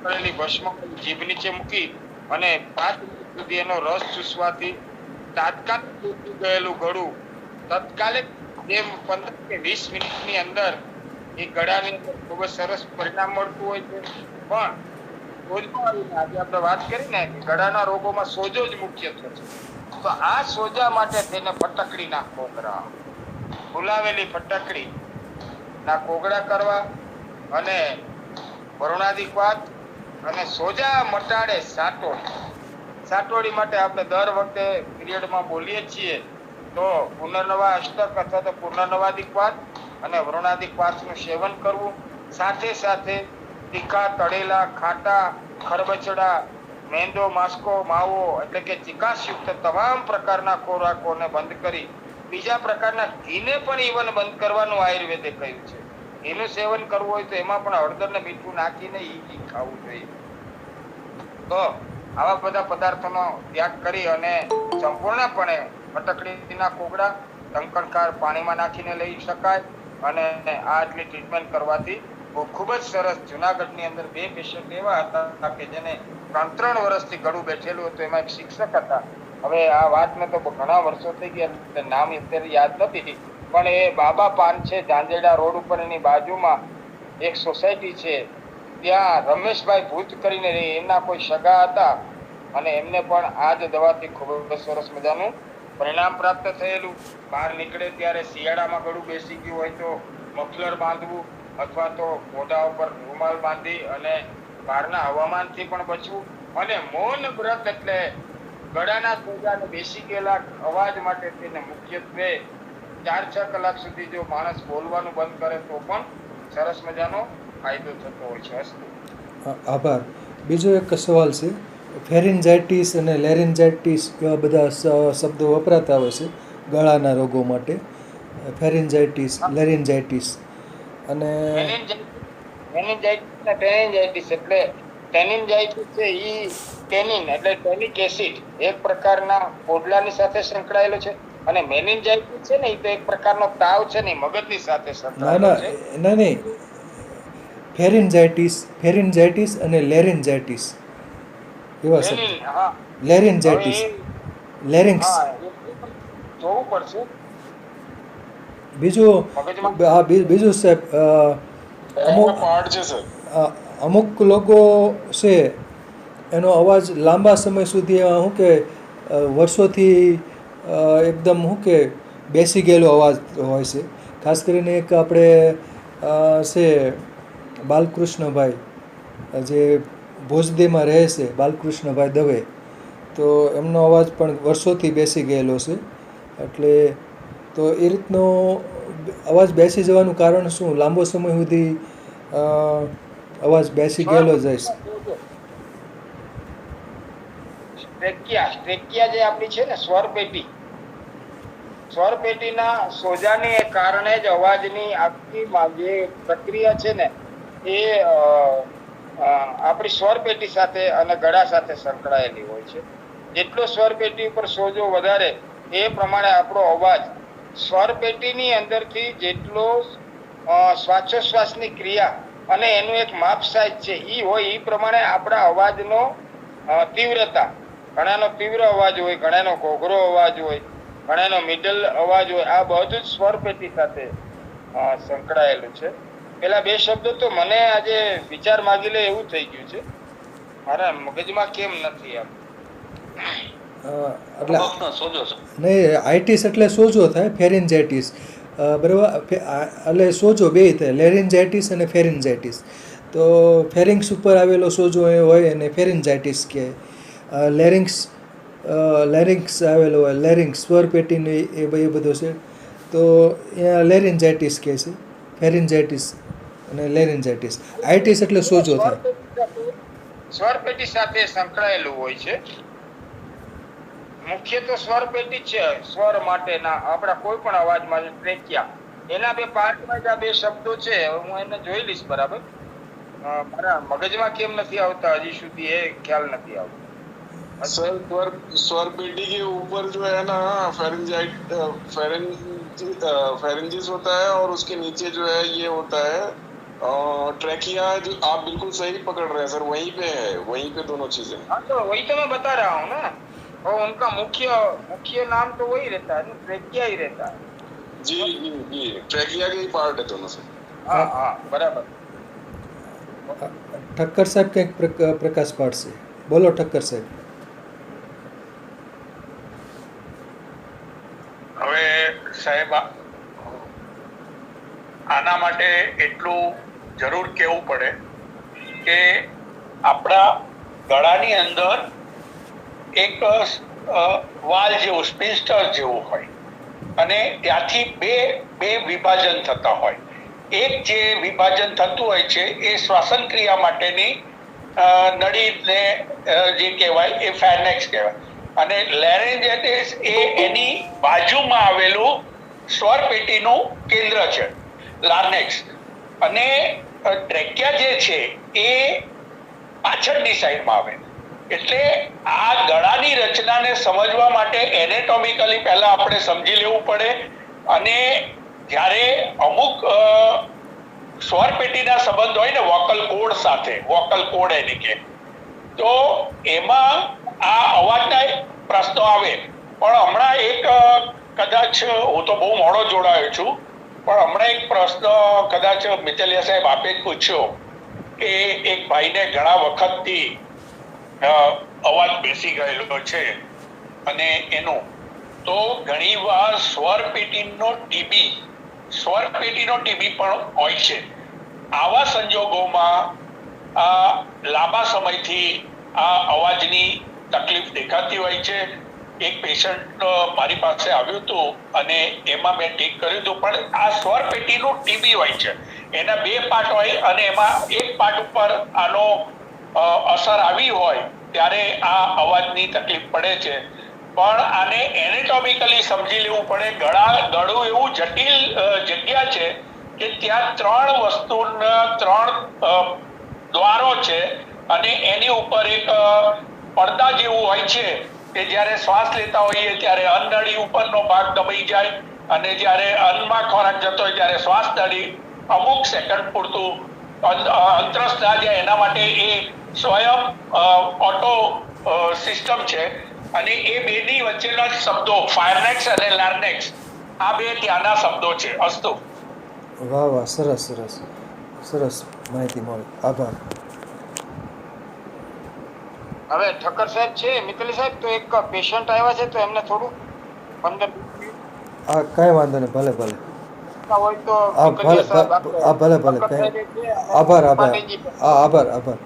કરેલી ભસ્મ જીભ નીચે મૂકી અને 5 મિનિટ સુધી એનો રસ ચૂસવાથી તાત્કાલિક ગયેલું ગળું તાત્કાલિક 15 કે 20 મિનિટની અંદર એ ગળાની અંદર ખૂબ જ સરસ પરિણામ મળતું હોય છે. પણ આજે આપણે વાત કરી ને કે ગળાના રોગોમાં સોજો જ મુખ્યત્વે છે. તો આ સોજા માટે તેને ફટકડીના કોગળા, ફુલાવેલી ફટકડી ના કોગળા કરવા અને વરુણાદિક વાત અને સોજા મટાડે સાટોડી માટે આપણે દર વખતે પીરિયડમાં બોલીએ છીએ. તો પુનર્નવા અષ્ટક અથવા તો પુનર્નવાદિક વાત અને વરુણાદિક વાતનું સેવન કરવું. સાથે સાથે તીખા, તળેલા, ખાટા, ખરબચડા, મેંદો, માસ્કો, માવો એટલે કે ચિકાસયુક્ત તમામ પ્રકારના ખોરાકોને બંધ કરી બીજા પ્રકારના ઘીને પણ ઇવન બંધ કરવાનું આયુર્વેદે કહ્યું છે. ઘીનું સેવન કરવું હોય તો એમાં પણ હળદર ને મીઠું નાખીને ઘી ખાવું જોઈએ. તો આવા બધા પદાર્થોનો ત્યાગ કરી અને સંપૂર્ણપણે ફટકડીના કોગળા, ટંકણકાર પાણીમાં નાખીને લઈ શકાય. અને આ આટલી ટ્રીટમેન્ટ કરવાથી ખૂબ જ સરસ. જુનાગઢની અંદર 2 પેશન્ટ એવા હતા કે જેને 3 વર્ષથી ગળું બેઠેલું હતું. એમાં એક શિક્ષક હતા. હવે આ વાતને તો ઘણા વર્ષો થઈ ગયા, નામ અત્યારે યાદ નથી, પણ એ બાબા પાન છે, ઝાંઝેડા રોડ ઉપર એની બાજુમાં એક સોસાયટી છે, ત્યાં રમેશભાઈ ભૂત કરીને એમના કોઈ સગા હતા અને એમને પણ આ જ દવાથી ખૂબ જ સરસ મજાનું પરિણામ પ્રાપ્ત થયેલું. બહાર નીકળે ત્યારે શિયાળામાં ગળું બેસી ગયું હોય તો મફલર બાંધવું અથવા તો મોઢા ઉપર રૂમાલ બાંધી અને બહારના હવામાનથી પણ બચવું. અને મૌન વ્રત એટલે ગળાના સોજાને બેસી ગયેલા અવાજ માટે તેને મુખ્યત્વે 4-6 કલાક સુધી જો માણસ બોલવાનું બંધ કરે તો પણ સરસ મજાનો ફાયદો થતો હોય છે. આભાર. બીજો એક સવાલ છે ફેરિન્જાઇટિસ અને લેરિન્જાઇટિસ એવા બધા શબ્દો વપરાતા હોય છે ગળાના રોગો માટે. ફેરિન્જાઇટિસ, લેરિન્જાઇટિસ અને મેનિન્જાઇટિસ ને ટેનિન્જાઇટિસ એટલે ટેનિન્જાઇટિસ છે ઈ ટેનિન એટલે ટેનિક એસિડ એક પ્રકારના પોડલાની સાથે સંકળાયેલો છે અને મેનિન્જાઇટિસ છે ને એ તો એક પ્રકારનો તાવ છે ને ઈ મગજની સાથે ના સંકળાયેલો છે. નહીં ફેરિન્જાઇટિસ અને લેરિન્જાઇટિસ એવા શબ્દ. ટેનિન હા લેરિન્જાઇટિસ, હવે લેરિંગ્સ. હા એ જોવું પડશે બીજું મગજમાં બીજું સાહેબ અમુક પાર્ટ છે સર. અમુક લોકો છે એનો અવાજ લાંબા સમય સુધી શું કે વર્ષોથી એકદમ શું કે બેસી ગયેલો અવાજ હોય છે. ખાસ કરીને એક આપણે છે બાલકૃષ્ણભાઈ જે ભોજદેમાં રહે છે, બાલકૃષ્ણભાઈ દવે, તો એમનો અવાજ પણ વર્ષોથી બેસી ગયેલો છે. એટલે તો એ રીતનો અવાજ બેસી જવાનું કારણ શું? લાંબો સમય સુધી અવાજ બેસી ગયેલો જાય છે. સ્ટ્રેકિયા જે આપણી છે ને સ્વર પેટીના સોજાને કારણે જ અવાજની આખી જે પ્રક્રિયા છે ને એ આપણી સ્વર પેટી સાથે અને ગળા સાથે સંકળાયેલી હોય છે. જેટલો સ્વર પેટી ઉપર સોજો વધારે એ પ્રમાણે આપણો અવાજ સ્વર પેટીની અંદરથી જેટલો શ્વાસોશ્વાસની ક્રિયા અને એનું એક માપ સાઇઝ છે ઈ હોય એ પ્રમાણે આપણા અવાજનો તીવ્રતા, ઘણાનો તીવ્ર અવાજ હોય, ઘણાનો ઘોઘરો અવાજ હોય, ઘણાનો મિડલ અવાજ હોય, આ બધું જ સ્વર પેટી સાથે સંકળાયેલું છે. પેલા બે શબ્દો તો મને આજે વિચાર માગી લે એવું થઈ ગયું છે, મારા મગજમાં કેમ નથી એમ. એટલે નહીં, આઇટિસ એટલે સોજો થાય, ફેરિન્જાઇટિસ બરાબર, એટલે સોજો બે થાય, લેરિન્જાઇટિસ અને ફેરિન્જાઇટિસ. તો ફેરિંગ્સ ઉપર આવેલો સોજો એ હોય અને ફેરિન્જાઇટિસ કહે. લેરિંગ્સ આવેલો હોય, લેરિંગ્સ સ્વર પેટીનો એ બધો છે, તો અહીંયા લેરિન્જાઇટિસ કહે છે, ફેરિન્જાઇટિસ અને લેરિન્જાઇટિસ. આઇટિસ એટલે સોજો થાય. સ્વર પેટી સાથે સંકળાયેલું હોય છે. મુખ્ય તો સ્વર પેટી છે સ્વર માટેના, આપણા કોઈ પણ અવાજમાં ટ્રેકિયા, એના બે પાર્ટમાં જ આ બે શબ્દો છે. હું એને જોઈ લઈશ બરાબર, મારા મગજમાં કેમ નથી આવતા હજી સુધી એ ખ્યાલ નથી આવતો. सर स्वर पेटी के ऊपर जो है ना फेरेंजिस होता है और उसके नीचे जो है ये होता है ट्रैकिया. जो आप बिल्कुल सही पकड़ रहे हैं सर, वहीं पे है, वहीं पे दोनों चीजें. हाँ तो वही तो मैं बता रहा हूँ ना, और उनका मुख्य नाम तो वही रहता है, ट्रैकिया ही रहता है. जी जी जी, ट्रैकिया के ही पार्ट है दोनों सर. हाँ हाँ बराबर. ઠક્કર સાહેબ કંઈક પ્રકાશ પાડશે, બોલો ઠક્કર સાહેબ. હવે સાહેબ આના માટે એટલું જરૂર કહેવું પડે કે આપણા ગળાની અંદર એક વાલ જેવું, સ્પિન્સ્ટર જેવું હોય અને ત્યાંથી બે વિભાજન થતા હોય. એક જે વિભાજન થતું હોય છે એ શ્વાસન ક્રિયા માટેની નળીને જે કહેવાય એ ફેર્નેક્સ કહેવાય, અને લેરેન્જાઇટિસ એ એની બાજુમાં આવેલું સ્વર પેટીનું કેન્દ્ર છે, લાર્નેક્સ. અને ટ્રેકિયા જે છે એ પાછળની સાઈડમાં આવે. એટલે આ ગળાની રચનાને સમજવા માટે એનેટોમિકલી પહેલા આપણે સમજી લેવું પડે. અને જ્યારે અમુક સ્વર પેટીના સંબંધ હોય ને વોકલ કોડ સાથે, વોકલ કોડ એની કે, તો એમાં આ અવાજના પ્રશ્નો આવે. પણ હમણાં એક કદાચ, હું તો બહુ મોડો જોડાયો છું, પણ હમણાં એક પ્રશ્ન કદાચ મિતલિયા સાહેબ આપે જ પૂછ્યો કે એક ભાઈને ઘણા વખતથી અવાજ બેસી ગયેલો છે અને એનું, તો ઘણીવાર સ્વર પેટીનો ટીબી પણ હોય છે. આવા સંજોગોમાં લાંબા સમયથી આ અવાજની તકલીફ દેખાતી હોય છે. એક પેશન્ટ મારી પાસે આવ્યું હતું અને એમાં મેં ઠીક કર્યું હતું, પણ આ સ્વર પેટીનું ટીબી હોય છે, એના બે પાર્ટ હોય અને એમાં એક પાર્ટ ઉપર આનો અસર આવી હોય ત્યારે આ અવાજની તકલીફ પડે છે. પણ આને એનેટોમિકલી સમજી લેવું પડે. ગળું એવું જટિલ જગ્યા છે કે ત્યાં 3 વસ્તુના 3 દ્વારો છે અને એની ઉપર એક પડદા જેવું હોય છે કે જ્યારે શ્વાસ લેતા હોઈએ ત્યારે અન્નનળી ઉપરનો ભાગ દબાઈ જાય અને જ્યારે અન્નમાં ખોરાક જતો હોય ત્યારે શ્વાસ નળી અમુક સેકન્ડ પૂરતું અંતરસ્થ ના જાય એના માટે એ સ્વયં ઓટો સિસ્ટમ છે. અને એ બેની વચ્ચેના શબ્દો ફાયરનેક્સ અને લાર્નેક્સ આ બે ત્યાંના શબ્દો છે. અસ્તુ. વાહ વાહ, સરસ સરસ સરસ માહિતી મળી, આભાર. હવે ઠક્કર સાહેબ છે, મિત્તલ સાહેબ, તો એક પેશન્ટ આવ્યા છે તો એમને થોડું 15 હા, કાંઈ વાંધો નહીં, ભલે ભલે. હોય તો હા ભલે ભલે ભલે, ઠક્કર કંઈ સાહેબ છે અને આભાર આભાર. પાટીલજી પણ. હા, આભાર આભાર.